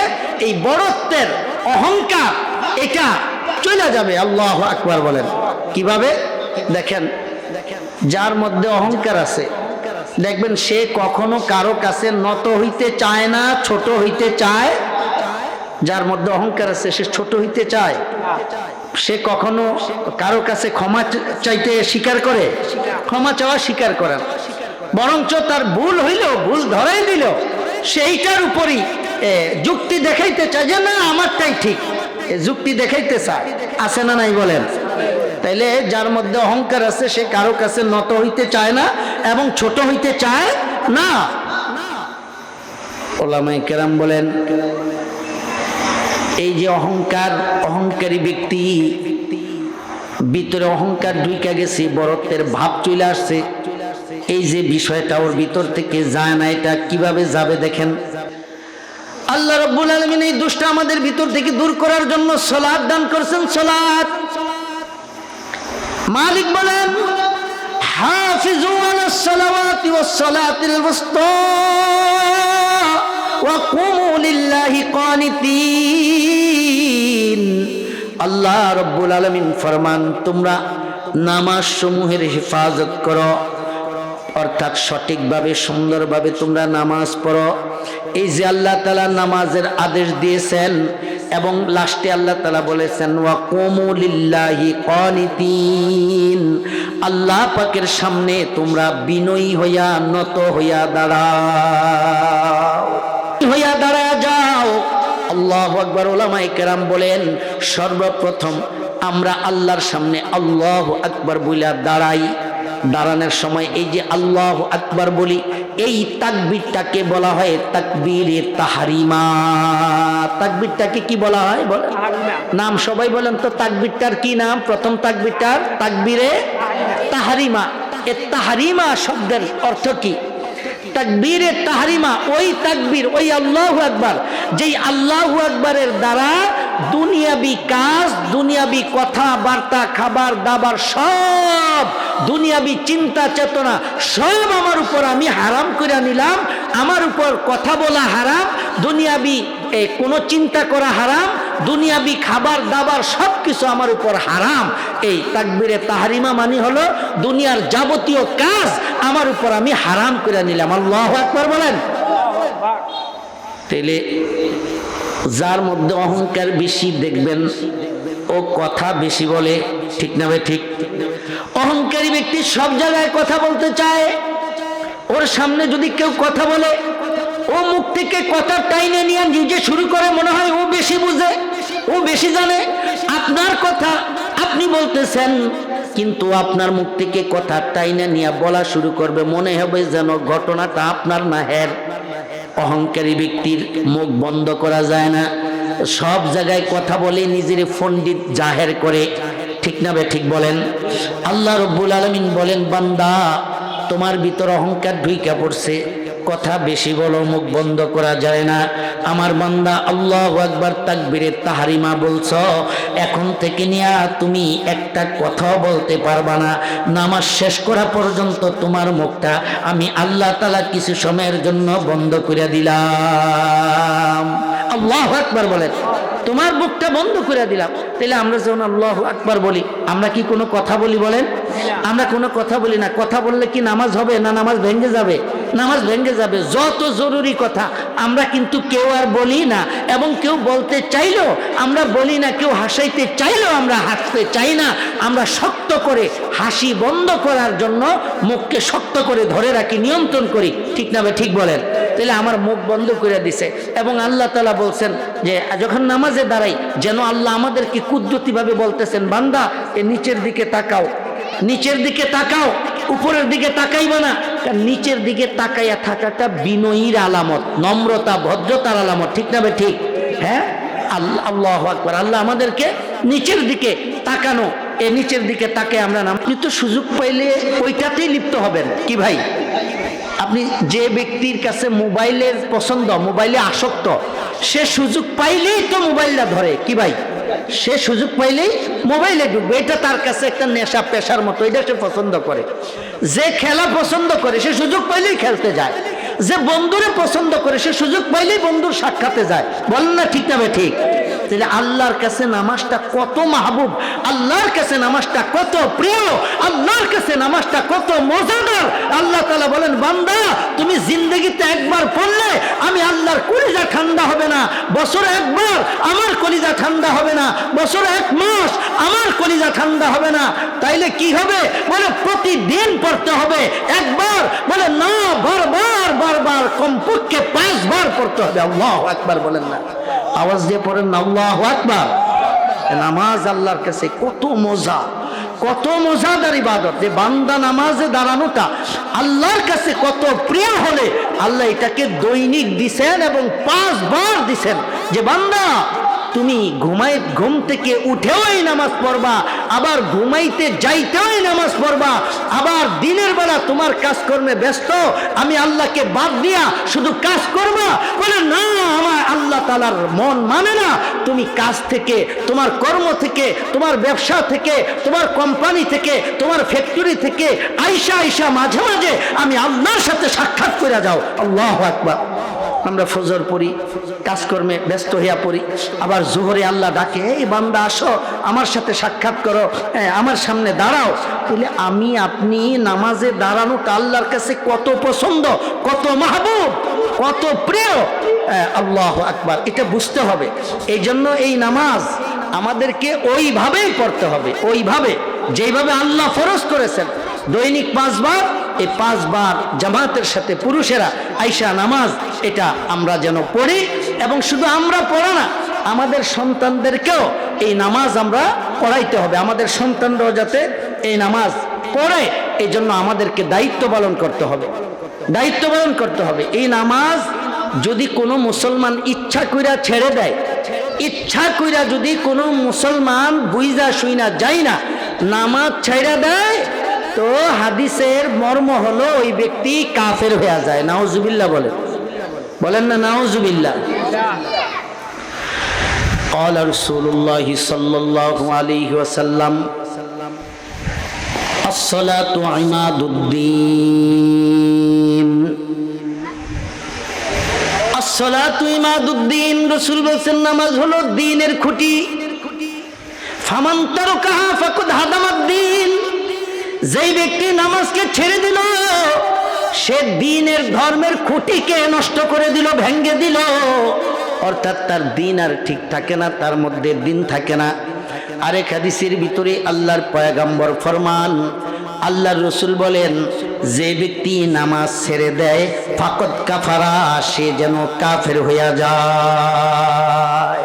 এই বড়ত্বের অহংকার এটা চলে যাবে। আল্লাহু আকবার বলেন। কিভাবে? দেখেন, যার মধ্যে অহংকার আছে দেখবেন সে কখনো কারো কাছে নত হইতে চায় না, ছোট হইতে চায়। যার মধ্যে অহংকার আছে সে ছোট হইতে চায়, সে কখনো কারো কাছে ক্ষমা চাইতে স্বীকার করে, ক্ষমা চাওয়া স্বীকার করে না, বরঞ্চ তার ভুল হইল, ভুল ধরাই দিল, সেইটার উপরই যুক্তি দেখাইতে চায় যে না আমারটাই ঠিক, যুক্তি দেখাইতে চায়। আছে না নাই বলেন? তাইলে যার মধ্যে অহংকার আছে সে কারো কাছে নত হইতে চায় না এবং ছোট হইতে চায় না। ওলামায়ে কেরাম বলেন এই যে অহংকার, অহংকারী ব্যক্তি ভিতরে অহংকার ঢুইকা গেছে, বড়ত্বের ভাব চলে আসছে, এই যে বিষয়টা ওর ভিতর থেকে যায় না, এটা কিভাবে যাবে দেখেন। আল্লাহ রাব্বুল আলামিন এই দুষ্ট আমাদের ভিতর থেকে দূর করার জন্য সালাত দান করেছেন। সালাত মালিক বলেন হাফিজু আলাস সালাওয়াতি ওয়াস সালাতিল ওয়াসতা ওয়া কুমু লিল্লাহি কানিতিন। আল্লাহ রাব্বুল আলামিন ফরমান তোমরা নামাজ সমূহের হেফাজত করো, অর্থাৎ সঠিকভাবে সুন্দরভাবে তোমরা নামাজ পড়ো। এই যে আল্লাহ তাআলা নামাজের আদেশ দিয়েছেন এবং লাস্টে আল্লাহ তাআলা বলেছেন ওয়া কুমু লিল্লাহি কানিতিন, আল্লাহ পাকের সামনে তোমরা বিনয়ী হইয়া নত হইয়া দাঁড়াও, হইয়া দাঁড়ায় যাও। আল্লাহু আকবার। উলামায়ে কেরাম বলেন সর্বপ্রথম আমরা আল্লাহর সামনে আল্লাহু আকবার বইলা দাঁড়াই। দাঁড়ানোর সময় এই যে আল্লাহু আকবার বলি, এই তাকবীরটাকে বলা হয় তাকবীরে তাহরিমা। তাকবীরটাকে কি বলা হয়? নাম সবাই বলেন তো তাকবীরটার কি নাম? প্রথম তাকবীরটার তাকবীরে তাহরিমা। এই তাহরিমা শব্দের অর্থ কি? তাকবীরে তাহরিমা ওই তাকবীর, ওই আল্লাহু আকবার, যেই আল্লাহু আকবারের দ্বারা দুনিয়াবি কাজ, দুনিয়াবি কথাবার্তা, খাবার দাবার, সব দুনিয়াবি চিন্তা চেতনা সব আমার উপর আমি হারাম করে নিলাম। আমার উপর কথা বলা হারাম, দুনিয়াবি কোনো চিন্তা করা হারাম, দুনিয়াবি খাবার দাবার সব কিছু আমার উপর হারাম। এই তাকবীরে তাহরিমা মানে হলো দুনিয়ার যাবতীয় কাজ আমার উপর আমি হারাম করে নিলাম। আল্লাহু আকবার বলেন। তাইলে যার মধ্যে অহংকার বেশি দেখবেন ও কথা বেশি বলে, ঠিক না ভাই? ঠিক। অহংকারী ব্যক্তি সব জায়গায় কথা বলতে চায়। ওর সামনে যদি কেউ কথা বলে ও মুখ থেকে কথা টাইনে নিয়ে নিজে শুরু করে, মনে হয় ও বেশি বুঝে, ও বেশি জানে। আপনার কথা আপনি বলতেছেন কিন্তু আপনার মুখ থেকে কথা টাইনে নিয়ে বলা শুরু করবে, মনে হবে যেন ঘটনাটা আপনার না হের। অহংকারী ব্যক্তির মুখ বন্ধ করা যায় না, সব জায়গায় কথা বলে নিজের পণ্ডিত জাহের করে, ঠিক না ভাই? ঠিক বলেন। আল্লাহ রাব্বুল আলামিন বলেন বান্দা তোমার ভিতর অহংকার ঢুইকা পড়ছে, কথা বেশি বলো, মুখ বন্ধ করা যায় না। আমার বান্দা আল্লাহু আকবার তাকবীরে তাহরিমা বলছো, এখন থেকে নিয়া তুমি একটা কথাও বলতে পারবা না। নামাজ শেষ করা পর্যন্ত তোমার মুখটা আমি আল্লাহ তাআলা কিছু সময়ের জন্য বন্ধ করে দিলাম। আল্লাহু আকবার বলেন। তোমার মুখটা বন্ধ করে দিলাম। তাহলে আমরা যখন আল্লাহু আকবার বলি আমরা কি কোনো কথা বলি বলেন? আমরা কোনো কথা বলি না। কথা বললে কি নামাজ হবে না নামাজ ভেঙে যাবে? নামাজ ভেঙে যাবে। যত জরুরি কথা আমরা কিন্তু কেউ আর বলি না, এবং কেউ বলতে চাইলেও আমরা বলি না, কেউ হাসাইতে চাইলেও আমরা হাসতে চাই না। আমরা শক্ত করে হাসি বন্ধ করার জন্য মুখকে শক্ত করে ধরে রাখি, নিয়ন্ত্রণ করি, ঠিক না ভাই? ঠিক বলেন। তাহলে আমার মুখ বন্ধ করে দিছে। এবং আল্লাহ তাআলা বলছেন যে যখন নামাজে দাঁড়াই যেন আল্লাহ আমাদেরকে কুদরতিভাবে বলতেছেন বান্দা এ নিচের দিকে তাকাও, নিচের দিকে তাকাও, উপরের দিকে তাকাইবা না। কারণ নিচের দিকে তাকাইয়া থাকাটা বিনয়ীর আলামত, নম্রতা ভদ্রতার আলামত, ঠিক না ভাই? ঠিক। হ্যাঁ, আল্লাহু আকবার। আল্লাহ আমাদেরকে নিচের দিকে তাকানো, এ নিচের দিকে তাকে আমরা নাম। আপনি তো সুযোগ পাইলে ওইটাতেই লিপ্ত হবেন। কি ভাই? আপনি যে ব্যক্তির কাছে মোবাইলের পছন্দ, মোবাইলে আসক্ত, সে সুযোগ পাইলেই তো মোবাইলটা ধরে। কি ভাই? সে সুযোগ পাইলেই মোবাইলে ঢুকবে, এটা তার কাছে একটা নেশা পেশার মতো, এটা সে পছন্দ করে। যে খেলা পছন্দ করে সে সুযোগ পাইলেই খেলতে যায়। যে বন্ধুরে পছন্দ করে সে সুযোগ পাইলেই বন্ধুর সাক্ষাতে যায়। বলেন না ঠিক না ভাই? ঠিক। তাহলে আল্লাহর কাছে নামাজটা কত মাহবুব, আল্লাহর কাছে নামাজটা কত প্রিয়, আল্লাহর কাছে নামাজটা কত মজাদার। আল্লাহ তাআলা বলেন, বান্দা তুমি জিন্দগিতে একবার পড়লে আমি আল্লাহর কলিজা ঠান্ডা হবে না, বছরে একবার আমার কলিজা ঠান্ডা হবে না, বছরে এক মাস আমার কলিজা ঠান্ডা হবে না। তাইলে কি হবে? বলে প্রতিদিন পড়তে হবে। একবার বলে না, বারবার বারবার, কমপক্ষে 5 বার পড়তে হবে। আল্লাহু আকবার বলেন না, আওয়াজ দিয়ে পড়েন না, আল্লাহু আকবার। নামাজ আল্লাহর কাছে কত মজা, কত মজাদার ইবাদত। যে বান্দা নামাজে দাঁড়ানোটা আল্লাহর কাছে কত প্রিয় হলে আল্লাহ এটাকে দৈনিক দিছেন এবং 5 বার দিছেন। যে বান্দা তুমি ঘুম থেকে উঠেও এই নামাজ পড়বা, আবার ঘুমাইতে যাইতেও এই নামাজ পড়বা, আবার দিনের বেলা তোমার কাজকর্মে ব্যস্ত, আমি আল্লাহকে বাদ দিয়া শুধু কাজ করবা। বলে না, আমার আল্লাহ তাআলার মন মানে না। তুমি কাজ থেকে, তোমার কর্ম থেকে, তোমার ব্যবসা থেকে, তোমার কোম্পানি থেকে, তোমার ফ্যাক্টরি থেকে আইসা আইসা মাঝে মাঝে আমি আল্লাহর সাথে সাক্ষাৎ করে যাও। আল্লাহু আকবার। আমরা ফজর পড়ি, কাজকর্মে ব্যস্ত হইয়া পড়ি, আবার জোহরে আল্লাহ ডাকে, এই বান্দা আসো আমার সাথে সাক্ষাৎ করো, আমার সামনে দাঁড়াও। তাহলে আমি আপনি নামাজে দাঁড়ানোটা আল্লাহর কাছে কত পছন্দ, কত মাহবুব, কত প্রিয়। আল্লাহু আকবার, এটা বুঝতে হবে। এই জন্য এই নামাজ আমাদেরকে ওইভাবেই পড়তে হবে, ওইভাবে যেইভাবে আল্লাহ ফরজ করেছেন। দৈনিক 5 বার, এই 5 বার জামাতের সাথে পুরুষেরা আইসা নামাজ, এটা আমরা যেন পড়ি। এবং শুধু আমরা পড়া না, আমাদের সন্তানদেরকেও এই নামাজ আমরা পড়াইতে হবে। আমাদের সন্তানরাও যাতে এই নামাজ পড়ে, এই জন্য আমাদেরকে দায়িত্ব পালন করতে হবে, দায়িত্ব পালন করতে হবে। এই নামাজ যদি কোনো মুসলমান ইচ্ছা কইরা ছেড়ে দেয়, ইচ্ছা কইরা যদি কোনো মুসলমান বুইজা শুইনা যায় না নামাজ ছেড়ে দেয়, তো হাদিসের মর্ম হলো ওই ব্যক্তি কাফের হয়ে যায়। নাউজুবিল্লাহ বলেন, বলেন না নাউজুবিল্লাহ। قال رسول الله صلى الله عليه وسلم الصلاة عماد الدين الصلاة عماد الدين। রাসূল বলেছেন নামাজ হলো দ্বীনের খুঁটি। ফামান তারাকাহা ফাকাদ হাদামাদ দ্বীন। যেই ব্যক্তি নামাজকে ছেড়ে দিল, সে দ্বীনের ধর্মের খুঁটিকে নষ্ট করে দিল, ভেঙ্গে দিল। অর্থাৎ তার দ্বীন আর ঠিক থাকে না, তার মধ্যে দ্বীন থাকে না। আরেক হাদিসের ভিতরে আল্লাহর পয়গম্বর ফরমান, আল্লাহর রাসূল বলেন, যে ব্যক্তি নামাজ ছেড়ে দেয় ফাকাদ কাফারা, সে যেন কাফের হইয়া যায়।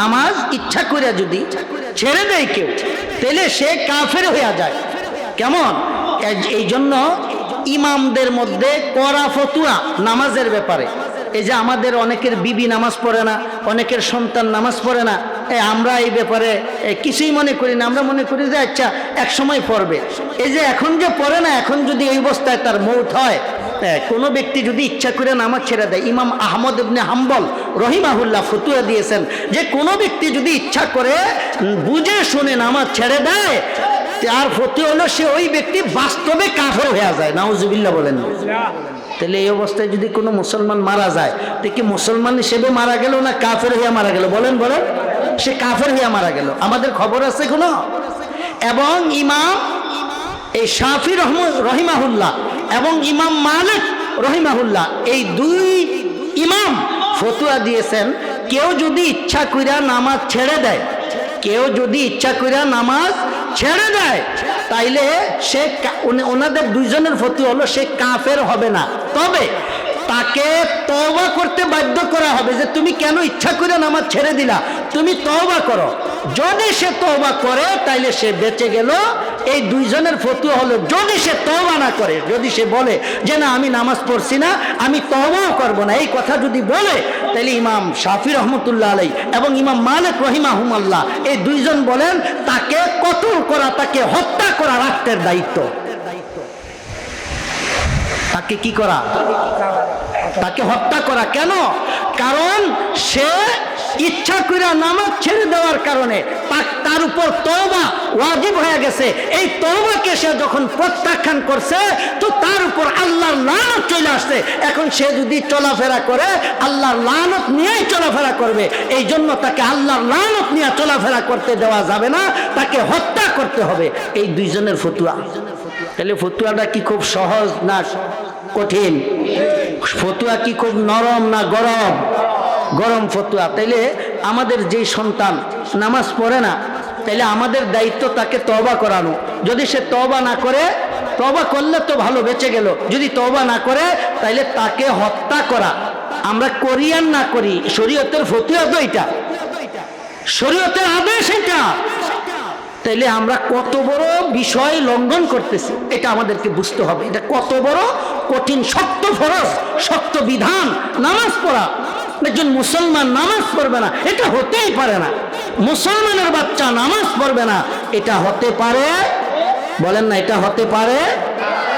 নামাজ ইচ্ছা করে যদি ছেড়ে দেয় কেউ, তাহলে সে কাফের হইয়া যায়। কেমন? এই জন্য ইমামদের মধ্যে কড়া ফতুয়া নামাজের ব্যাপারে। এই যে আমাদের অনেকের বিবি নামাজ পড়ে না, অনেকের সন্তান নামাজ পড়ে না, আমরা এই ব্যাপারে কিছুই মনে করি না। আমরা মনে করি যে আচ্ছা এক সময় পড়বে। এই যে এখন যে পড়ে না, এখন যদি এই অবস্থায় তার মৌত হয়, কোনো ব্যক্তি যদি ইচ্ছা করে নামাজ ছেড়ে দেয়, ইমাম আহমদ ইবনে হাম্বল রহিমাহুল্লাহ ফতুয়া দিয়েছেন যে কোনো ব্যক্তি যদি ইচ্ছা করে বুঝে শুনে নামাজ ছেড়ে দেয়, তার ফতুয়া হলো সে ওই ব্যক্তি বাস্তবে কাফের হয়ে যায়। নাউজুবিল্লাহ বলেন। তাহলে এই অবস্থায় যদি কোনো মুসলমান মারা যায়, তো কি মুসলমান হিসেবে মারা গেল না কাফের হইয়া মারা গেল? বলেন বলেন। সে কাফের হইয়া মারা গেল, আমাদের খবর আছে কোনো? এবং ইমাম এই শাফি রহিমাহুল্লাহ এবং ইমাম মালিক রহিমাহুল্লাহ, এই 2 ইমাম ফতুয়া দিয়েছেন, কেউ যদি ইচ্ছা কইরা নামাজ ছেড়ে দেয়, কেউ যদি ইচ্ছা কইরা নামাজ ছেড়ে দেয়, তাইলে সে, ওনাদের 2 জনের ফতুয়া হলো সে কাফের হবে না। তবে তাকে তওবা করতে বাধ্য করা হবে যে তুমি কেন ইচ্ছা করে নামাজ ছেড়ে দিলা, তুমি তওবা করো। যদি সে তওবা করে তাইলে সে বেঁচে গেল। এই 2 জনের ফতুয়া হলো, যদি সে তওবা না করে, যদি সে বলে যে না আমি নামাজ পড়ছি না, আমি তওবাও করব না, এই কথা যদি বলে, তাহলে ইমাম শাফি রহমতুল্লাহ আলাইহি এবং ইমাম মালিক রহিমাহুল্লাহ এই 2 জন বলেন তাকে কতল করা, তাকে হত্যা করা রাষ্ট্রের দায়িত্ব। তাকে কি করা? তাকে হত্যা করা। কেন? কারণ সে ইচ্ছা করে নামাজ ছেড়ে দেওয়ার কারণে তার উপর তওবা ওয়াজিব হয়ে গেছে। এই তওবাকে সে যখন প্রত্যাখ্যান করছে তো তার উপর আল্লাহর লানত চলে আসছে। এখন সে যদি চলাফেরা করে আল্লাহর লানত নিয়েই চলাফেরা করবে। এই জন্য তাকে আল্লাহর লানত নিয়ে চলাফেরা করতে দেওয়া যাবে না, তাকে হত্যা করতে হবে। এই দুইজনের ফতুয়া। তাহলে ফতুয়াটা কি খুব সহজ না কঠিন? ফতুয়া কি খুব নরম না গরম? গরম ফতুয়া। তাইলে আমাদের যেই সন্তান নামাজ পড়ে না, তাইলে আমাদের দায়িত্ব তাকে তওবা করানো। যদি সে তওবা না করে, তওবা করলে তো ভালো, বেঁচে গেল। যদি তওবা না করে তাইলে তাকে হত্যা করা। আমরা করি আর না করি, শরীয়তের ফতুয়া তো এটা, শরীয়তের আদেশ এটা। তাইলে আমরা কত বড় বিষয় লঙ্ঘন করতেছি এটা আমাদেরকে বুঝতে হবে। এটা কত বড় কঠিন, শক্ত ফরজ, শক্ত বিধান নামাজ পড়া। একজন মুসলমান নামাজ পড়বে না, এটা হতেই পারে না। মুসলমানের বাচ্চা নামাজ পড়বে না, এটা হতে পারে? বলেন না, এটা হতে পারে?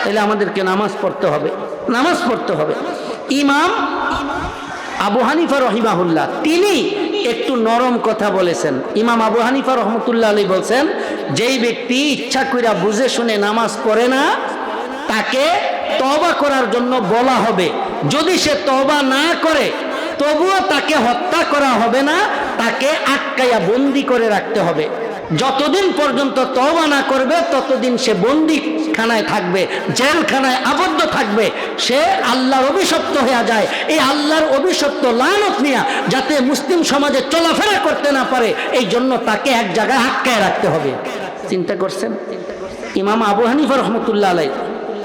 তাহলে আমাদেরকে নামাজ পড়তে হবে, নামাজ পড়তে হবে। ইমাম আবু হানিফা রহিমাহুল্লাহ তিনি একটু নরম কথা বলেছেন। ইমাম আবু হানিফা রহমতুল্লাহ আলাইহি বলছেন, যেই ব্যক্তি ইচ্ছা কইরা বুঝে শুনে নামাজ পড়ে না তাকে তওবা করার জন্য বলা হবে। যদি সে তওবা না করে তবুও তাকে হত্যা করা হবে না, তাকে আটকাইয়া বন্দি করে রাখতে হবে। যতদিন পর্যন্ত তওবা না করবে ততদিন সে বন্দিখানায় থাকবে, জেলখানায় আবদ্ধ থাকবে। সে আল্লাহর অভিশপ্ত হয়ে যায়। এই আল্লাহর অভিশপ্ত লানত নিয়ে যাতে মুসলিম সমাজে চলাফেরা করতে না পারে, এই জন্য তাকে এক জায়গায় আটকায় রাখতে হবে। চিন্তা করছেন? ইমাম আবু হানিফা রহমতুল্লাহ আলাইহি,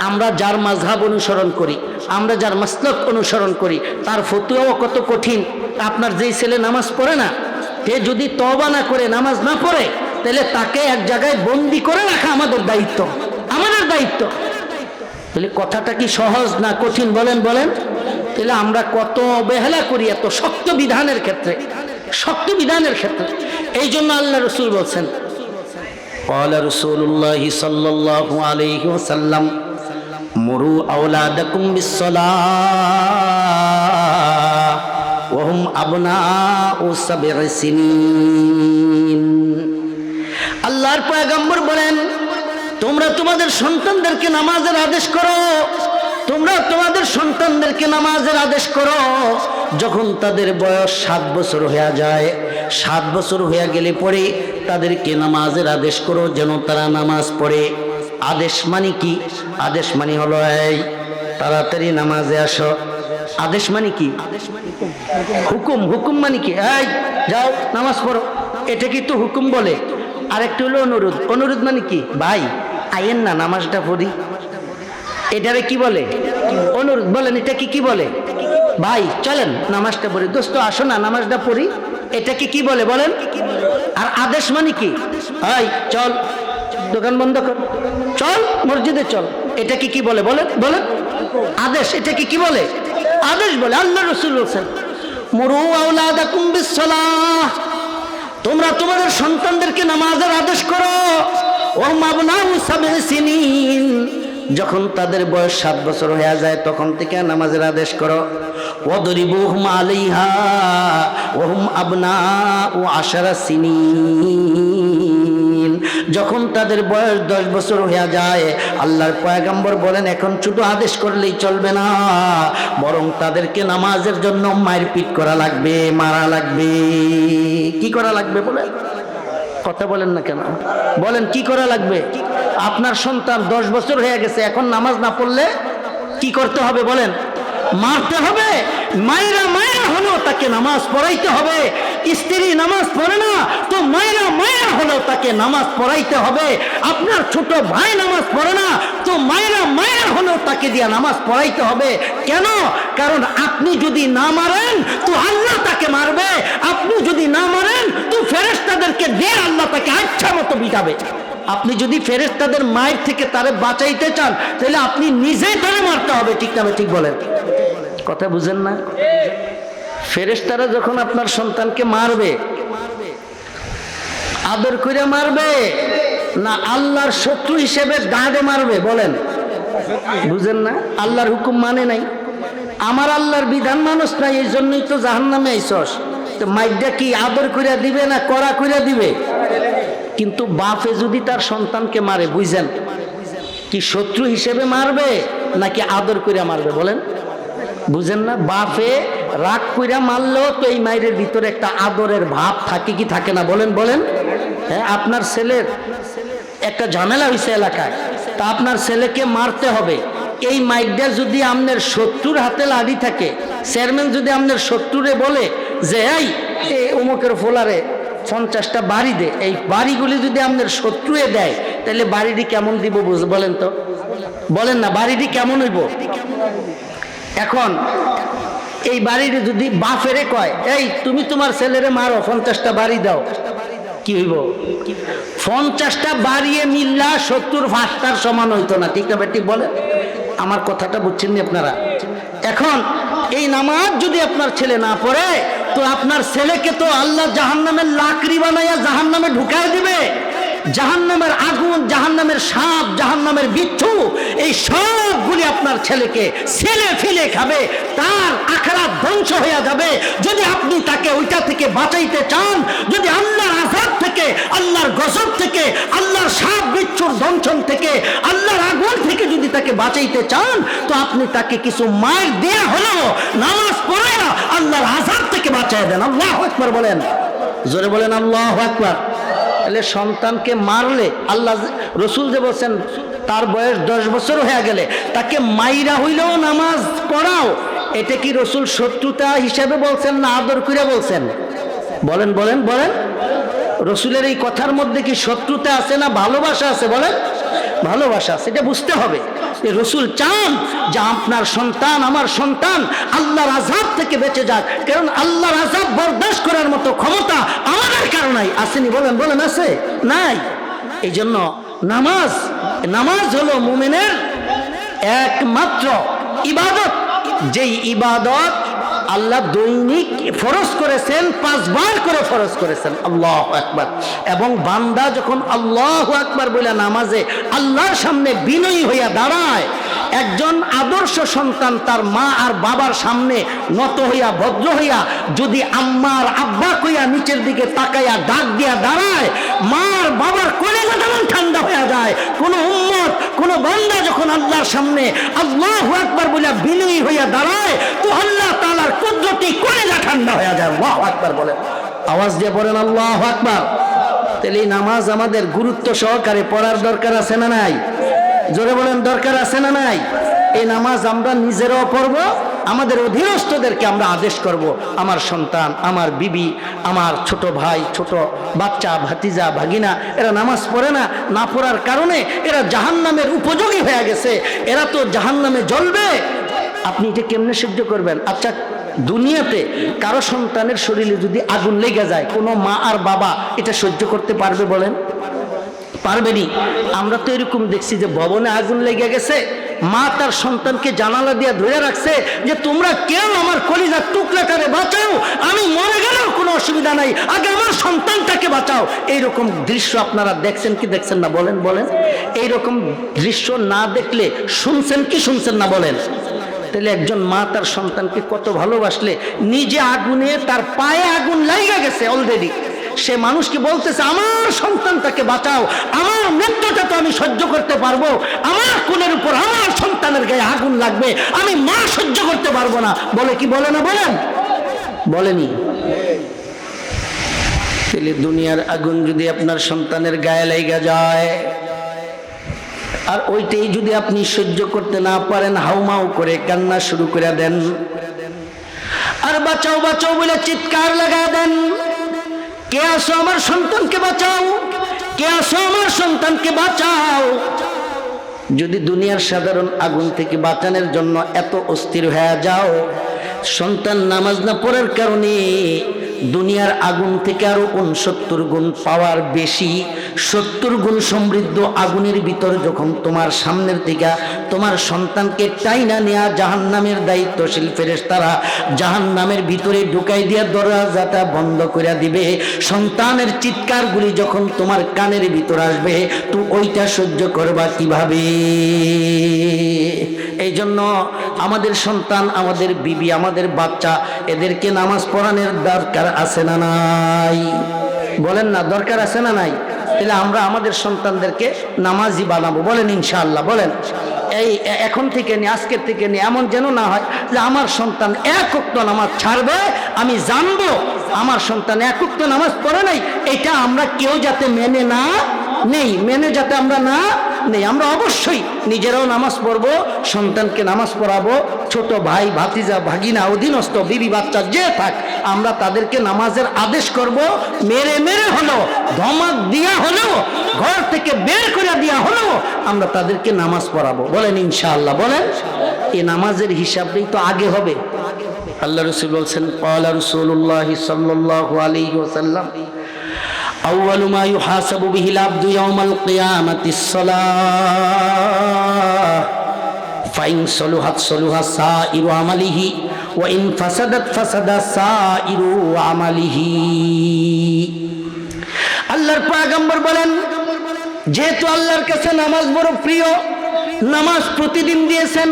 আমরা যার মাযহাব অনুসরণ করি, আমরা যার মাসলাক অনুসরণ করি, তার ফতোয়াও কত কঠিন। আপনার যেই ছেলে নামাজ পড়ে না, সে যদি তওবা না করে, নামাজ না পড়ে, তাহলে তাকে এক জায়গায় বন্দি করে রাখা আমাদের দায়িত্ব, আমাদের দায়িত্ব। তাহলে কথাটা কি সহজ না কঠিন? বলেন বলেন। তাহলে আমরা কত অবহেলা করি এত শক্ত বিধানের ক্ষেত্রে, শক্ত বিধানের ক্ষেত্রে। এই জন্য আল্লাহ রাসূল বলছেন, قال رسول الله صلى الله عليه وسلم مروا أولادكم بالصلاة وهم أبناء 7 سنين। আল্লাহর পয়গম্বর বলেন, তোমরা তোমাদের সন্তানদেরকে নামাজের আদেশ করো, তোমরা তোমাদের সন্তানদেরকে নামাজের আদেশ করো যখন তাদের বয়স 7 বছর হয়ে যায়। 7 বছর হয়ে গেলে পরে তাদেরকে নামাজের আদেশ করো যেন তারা নামাজ পড়ে। আদেশ মানে কি? আদেশ মানে হলো এই তাড়াতাড়ি নামাজে আসো। আদেশ মানে কি? হুকুম। হুকুম মানে কি? এই যাও নামাজ পড়ো, এটা কি তো হুকুম বলে। আরেকটা হলো অনুরোধ। অনুরোধ মানে কি? ভাই আইয়েন না নামাজটা পড়ি, এটারে কি বলে? অনুরোধ। বলেন এটা কি বলে? ভাই চলেন নামাজটা পড়ি, দোস্ত আসো না নামাজটা পড়ি, এটাকে কি বলে বলেন? আর আদেশ মানে কি? এই চল দোকান বন্ধ কর, চল মসজিদে চল, এটাকে কি বলে বলেন? বলেন আদেশ। এটাকে কি বলে? আদেশ বলে। আল্লাহ রাসূল বলেন, মুরু আওলাদাকুম বিসসালাহ, তোমরা তোমাদের সন্তানদেরকে নামাজের আদেশ করো। ও মাবনাউ 7 সিনিন, যখন তাদের বয়স 7 বছর হয়ে যায় তখন থেকে নামাজের আদেশ করো। ওয়াদরিবুহুম আলাইহা ওয়া হুম আবনাউ 10 সিনিন, যখন তাদের বয়স 10 বছর হয়ে যায় আল্লাহর পয়গম্বর বলেন এখন ছোট আদেশ করলেই চলবে না, বরং তাদেরকে নামাজের জন্য মারপিট করা লাগবে, মারা লাগবে। কি করা লাগবে বলেন? কথা বলেন না কেন? বলেন কি করা লাগবে? আপনার সন্তান 10 বছর হয়ে গেছে, এখন নামাজ না পড়লে কি করতে হবে বলেন? মারতে হবে। মায়েরা হলেও তাকে নামাজ পড়াইতে হবে। স্ত্রী নামাজ পড়ে না তো মায়েরা হলেও তাকে নামাজ পড়াইতে হবে। আপনার ছোট ভাই নামাজ পড়ে না তো মায়েরা হলেও তাকে দিয়ে নামাজ পড়াইতে হবে। কেন? কারণ আপনি যদি না মারেন তো আল্লাহ তাকে মারবে, আপনি যদি না মারেন তো ফেরেশতাদেরকে দিয়ে আল্লাহ তাকে আচ্ছা মতো পিটাবে। আপনি যদি ফেরেশতাদের মায়ের থেকে তারে বাঁচাইতে চান তাহলে আপনি নিজেই তারে মারতে হবে। ঠিক না? ঠিক বলেন, কথা বুঝেন না? ফেরেশতারা যখন আপনার সন্তানকে মারবে আদর করে মারবে না আল্লাহর শত্রু হিসেবে দাঁড়ে মারবে? বলেন, বুঝেন না? আল্লাহর হুকুম মানে নাই, আমার আল্লাহর বিধান মানুষ নাই, এই জন্যই তো জাহান্নামে আইছস। মাইরটা কি আদর কইরা দিবে না কড়া কইরা দিবে? কিন্তু বাপে যদি তার সন্তানকে মারে, বুঝেন কি শত্রু হিসেবে মারবে নাকি আদর কইরা মারবে? বলেন, বুঝেন না? বাপে রাগ কইরা মারলেও তো এই মায়ের ভিতরে একটা আদরের ভাব থাকে কি থাকে না? বলেন বলেন। হ্যাঁ, আপনার ছেলের একটা ঝামেলা হয়েছে এলাকায়, তা আপনার ছেলেকে মারতে হবে। এই মাইকটা যদি আপনার শত্রুর হাতে লাড়ি থাকে, চেয়ারম্যান যদি আপনার শত্রুরে বলে যে এই অমুকের ফোলারে 50টা বাড়ি দে, এই বাড়িগুলি যদি আপনার শত্রুয়ে দেয় তাহলে বাড়িটি কেমন দিব? বলেন তো, বলেন না, বাড়িটি কেমন হইব? এখন এই বাড়িটি যদি বাপেরে কয় এই তুমি তোমার ছেলেরে মারো, 50টা বাড়ি দাও, কি হইব? 50টা বাড়িয়ে মিল্লা 70 ফাঁসটার সমান হইতো না, ঠিক না বেটি? বলেন, আমার কথাটা বুঝছেন নি আপনারা? এখন এই নামাজ যদি আপনার ছেলে না পড়ে তো আপনার ছেলেকে তো আল্লাহ জাহান্নামের লাকড়ি বানাইয়া জাহান্নামে ঢুকায় দিবে। জাহান্নামের আগুন, জাহান্নামের সাপ, জাহান্নামের বিচ্ছু, এই সবগুলি আপনার ছেলেকে ছেলে ফেলে খাবে, তার আখিরাত ধ্বংস হয়ে যাবে। যদি আপনি তাকে ওইটা থেকে বাঁচাইতে চান, যদি আল্লাহর আযাব থেকে, আল্লাহর গজব থেকে, আল্লাহর সাপ বিচ্ছুর দংশন থেকে, আল্লাহর আগুন থেকে যদি তাকে বাঁচাইতে চান, তো আপনি তাকে কিছু মার দেয়া হলো নামাজ পড়ে আল্লাহর আযাব থেকে বাঁচায় দেন। আল্লাহু আকবার বলেন, জোরে বলেন আল্লাহু আকবার। তাহলে সন্তানকে মারলে, আল্লাহ রসুল যে বলছেন তার বয়স 10 বছর হয়ে গেলে তাকে মাইরা হইলেও নামাজ পড়াও, এটা কি রসুল শত্রুতা হিসেবে বলছেন না আদর করে বলছেন? বলেন বলেন বলেন। রসুলের এই কথার মধ্যে কি শত্রুতা আছে না ভালোবাসা আছে? বলেন, ভালোবাসা আছে। এটা বুঝতে হবে যে রসুল চান যে আপনার সন্তান, আমার সন্তান আল্লাহর আযাব থেকে বেঁচে যাক, কারণ আল্লাহর আযাব বরদাস্ত করার মতো ক্ষমতা আমাদের কারো নাই। আসেনি? বলেন বলেন, আছে? নাই। এই জন্য নামাজ, নামাজ হলো মুমিনের একমাত্র ইবাদত, যেই ইবাদত আল্লাহ দৈনিক ফরজ করেছেন, 5 বার করে ফরজ করেছেন। আল্লাহু আকবার। এবং বান্দা যখন আল্লাহু আকবার বলে নামাজে আল্লাহর সামনে বিনয়ী হইয়া দাঁড়ায়, একজন আদর্শ সন্তান তার মা আর বাবার সামনে নত হইয়া ভদ্র হইয়া যদি আম্মার আব্বা কইয়া নিচের দিকে তাকাইয়া ডাক দিয়া দাঁড়ায়, মা আর বাবার কলিজা যেমন ঠান্ডা হইয়া যায়, কোন উম্মত, কোন বান্দা যখন আল্লাহর সামনে আল্লাহু আকবার বলে বিনয়ী হইয়া দাঁড়ায়, তো আল্লাহ তাআলার কুদরতি কলিজা ঠান্ডা হইয়া যায়। আল্লাহু আকবার বলেন, আওয়াজ দিয়ে বলেন আল্লাহু আকবার। তাহলে নামাজ আমাদের গুরুত্ব সহকারে পড়ার দরকার আছে না নাই? জোরে বলেন, দরকার আছে না নাই? এই নামাজ আমরা নিজেরাও পড়ব, আমাদের অধীনস্থদেরকে আমরা আদেশ করব, আমার সন্তান, আমার বিবি, আমার ছোট ভাই, ছোট বাচ্চা, ভাতিজা, ভাগিনা, এরা নামাজ পড়ে না, না পড়ার কারণে এরা জাহান্নামের উপযোগী হয়ে গেছে, এরা তো জাহান্নামে জ্বলবে। আপনি এটা কেমনে সহ্য করবেন? আচ্ছা, দুনিয়াতে কারো সন্তানের শরীরে যদি আগুন লেগে যায়, কোনো মা আর বাবা এটা সহ্য করতে পারবে? বলেন, পারবেনি। আমরা তো এরকম দেখছি যে ভবনে আগুন লেগে গেছে, মা তার সন্তানকে জানালা দিয়ে ধরে রাখছে যে তোমরা কেউ আমার কলিজার টুকরাটারে বাঁচাও, আমি মরে গেলেও কোনো অসুবিধা নাই, আগে আমার সন্তানটাকে বাঁচাও। এইরকম দৃশ্য আপনারা দেখছেন কি দেখছেন না? বলেন বলেন। এইরকম দৃশ্য না দেখলে শুনছেন কি শুনছেন না? বলেন। তাহলে একজন মা তার সন্তানকে কত ভালোবাসলে, নিজে আগুনে তার পায়ে আগুন লাগা গেছে অলরেডি, সে মানুষকে বলতেছে আমার সন্তানটাকে বাঁচাও, আমার মৃত্যুটা তো আমি সহ্য করতে পারবো, আমার কোলের উপর আমার সন্তানের গায়ে আগুন লাগবে, আমি মা সহ্য করতে পারবো না। বলে কি বলে না? বলেন, বলেনি। তাহলে দুনিয়ার আগুন যদি আপনার সন্তানের গায়ে লেগে যায়, আর ওইটাই যদি আপনি সহ্য করতে না পারেন, হাউমাউ করে কান্না শুরু করে দেন, আর বাঁচাও বাঁচাও বলে চিৎকার লাগায় দেন, কে আসো আমার সন্তানকে বাঁচাও, কে আসো আমার সন্তানকে বাঁচাও। যদি দুনিয়ার সাধারণ আগুন থেকে বাঁচানোর জন্য এত অস্থির হয়ে যাও, সন্তান নামাজ না পড়ার কারণে দুনিয়ার আগুন থেকে আরো 69 গুণ পাওয়ার বেশি, 70 গুণ সমৃদ্ধ আগুনের ভিতর যখন তোমার সামনের থেকে তোমার সন্তানকে টাইনা নেয়া জাহান্নামের দায়িত্বশীল ফেরেশতারা জাহান্নামের ভিতরে ঢুকাই দিয়া দরজাটা বন্ধ করে দিবে, সন্তানের চিৎকারগুলি যখন তোমার কানের ভিতর আসবে, তো ওইটা সহ্য করবা কিভাবে? এই জন্য আমাদের সন্তান, আমাদের বিবি, আমাদের বাচ্চা, এদেরকে নামাজ পড়ানোর দরকার আছে না নাই? বলেন না, দরকার আছে না নাই? তাহলে আমরা আমাদের সন্তানদেরকে নামাজি বানাবো, বলেন ইনশাআল্লাহ। বলেন এই এখন থেকে নিয়ে, আজকের থেকে নিয়ে এমন যেন না হয় যে আমার সন্তান এক ওয়াক্ত নামাজ ছাড়বে, আমি জানবো আমার সন্তান এক ওয়াক্ত নামাজ পড়ে নাই, এটা আমরা কেউ যাতে মেনে না নেই, মেনে যাতে আমরা না নেই। আমরা অবশ্যই নিজেরাও নামাজ পড়বো, সন্তানকে নামাজ পড়াবো, ছোট ভাই ভাতিজা ভাগিনা অধীনস্থ বিবি বাচ্চা যে থাক, আমরা তাদেরকে নামাজের আদেশ করব, মেরে মেরে হলো, ধমক দিয়া হলো, ঘর থেকে বের করে দিয়া হলো, আমরা তাদেরকে নামাজ পড়াবো, বলেন ইনশাআল্লাহ। বলেন এই নামাজের হিসাবটাই তো আগে হবে। আল্লাহ রাসূল বলছেন, ক্বালা রাসূলুল্লাহ সাল্লাল্লাহু আলাইহি ওয়াসাল্লাম, আউয়ালু মা ইউহাসাবু বিহিল আবদু ইয়াওমাল কিয়ামাতিস সালাহ ফাইন সলুহাত সলুহা সাইরু আমালিহি ওয়া ইন ফাসাদাত ফাসাদা সাইরু আমালিহি। আল্লাহর পয়গম্বর বলেন, যেহেতু আল্লাহর কাছে নামাজ বড় প্রিয়, নামাজ প্রতিদিন দিয়েছেন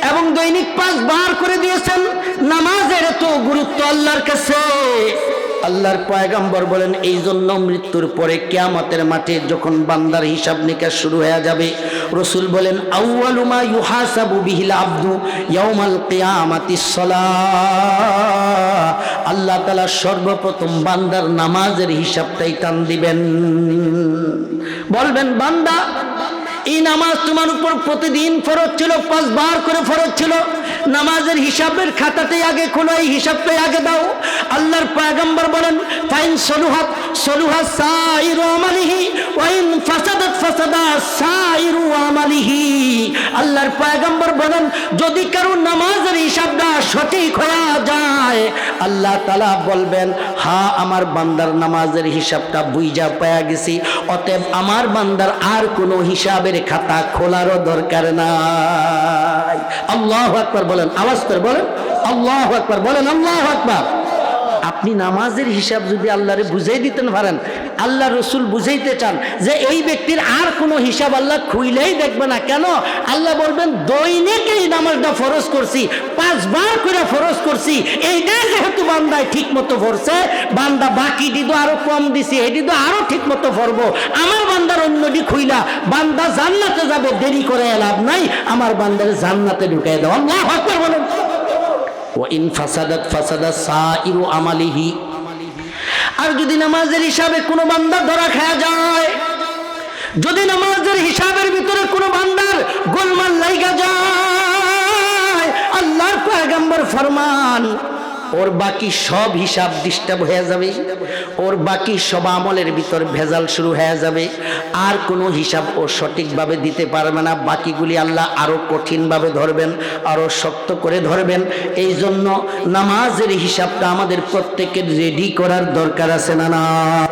এবং দৈনিক 5 বার করে দিয়েছেন, নামাজের এত গুরুত্ব আল্লাহর কাছে। আল্লাহর পয়গম্বর বলেন, এই জন্য মৃত্যুর পরে কিয়ামতের মাঠে যখন বান্দার হিসাব নিকাশ শুরু হয়ে যাবে, রাসূল বলেন, আউয়ালু মা ইউহাসাবু বিহিল আবদু ইয়াউমাল কিয়ামাতিস সালাহ, আল্লাহ তাআলা সর্বপ্রথম বান্দার নামাজের হিসাবটাই টান দিবেন। বলবেন, বান্দা এই নামাজ তোমার উপর প্রতিদিন ফরজ ছিল, 5 বার করে ফরজ ছিল, নামাজের হিসাবের খাতাতেই আগে খোলো, এই হিসাবটাই আগে দাও। আল্লাহর পয়গম্বর বলেন, ফাইন সলুহাত সলুহা সাইরু আমালিহি ওয়া ইন ফাসাদাত ফাসাদা সাইরু আমালিহি। আল্লাহর পয়গম্বর বলেন, যদি কারো নামাজের হিসাবটা সঠিক হয়ে যায়, আল্লাহ তাআলা বলবেন, হ্যাঁ আমার বান্দার নামাজের হিসাবটা বুঝা পায়া গেছি, অতএব আমার বান্দার আর কোনো হিসাবের খাতা খোলারও দরকার নাই। আল্লাহু আকবার বলেন, আওয়াজ করে বলেন আল্লাহু আকবার, বলেন আল্লাহু আকবার। আপনি নামাজের হিসাব যদি আল্লাহরে বুঝাই দিতেন পারেন, আল্লাহ রসুল বুঝাইতে চান যে এই ব্যক্তির আর কোনো হিসাব আল্লাহ খুইলেই দেখবে না। কেন? আল্লাহ বলবেন, দৈনিক এই নামাজটা ফরজ করছি, 5 বার করে ফরজ করছি, এইটাই যেহেতু বান্দায় ঠিক মতো পড়ছে, বান্দা বাকি দিতো আরো কম দিছি, এটি তো আরো ঠিক মতো পড়বো, আমার বান্দার অন্যটি খুইলা বান্দা জান্নাতে যাবে, দেরি করে লাভ নাই, আমার বান্দার জান্নাতে ঢুকাই দাও। আল্লাহু আকবার বলেন। ওয়া ইন ফাসাদাত ফাসাদা সাইরু আমালিহি, আর যদি নামাজের হিসাবে কোনো বান্দা ধরা খায়া যায়, যদি নামাজের হিসাবের ভিতরে কোনো বান্দার গোলমাল লাইগা যায়, আল্লাহর পয়গম্বর ফরমান, ওর বাকি সব হিসাব ডিস্টার্ব হয়ে যাবে, ওর বাকি সব আমলের ভিতর ভেজাল শুরু হয়ে যাবে, আর কোনো হিসাব ও সঠিকভাবে দিতে পারবে না, বাকিগুলি আল্লাহ আরো কঠিনভাবে ধরবেন, আরো শক্ত করে ধরবেন। এই জন্য নামাজের হিসাবটা আমাদের প্রত্যেকের রেডি করার দরকার আছে না না?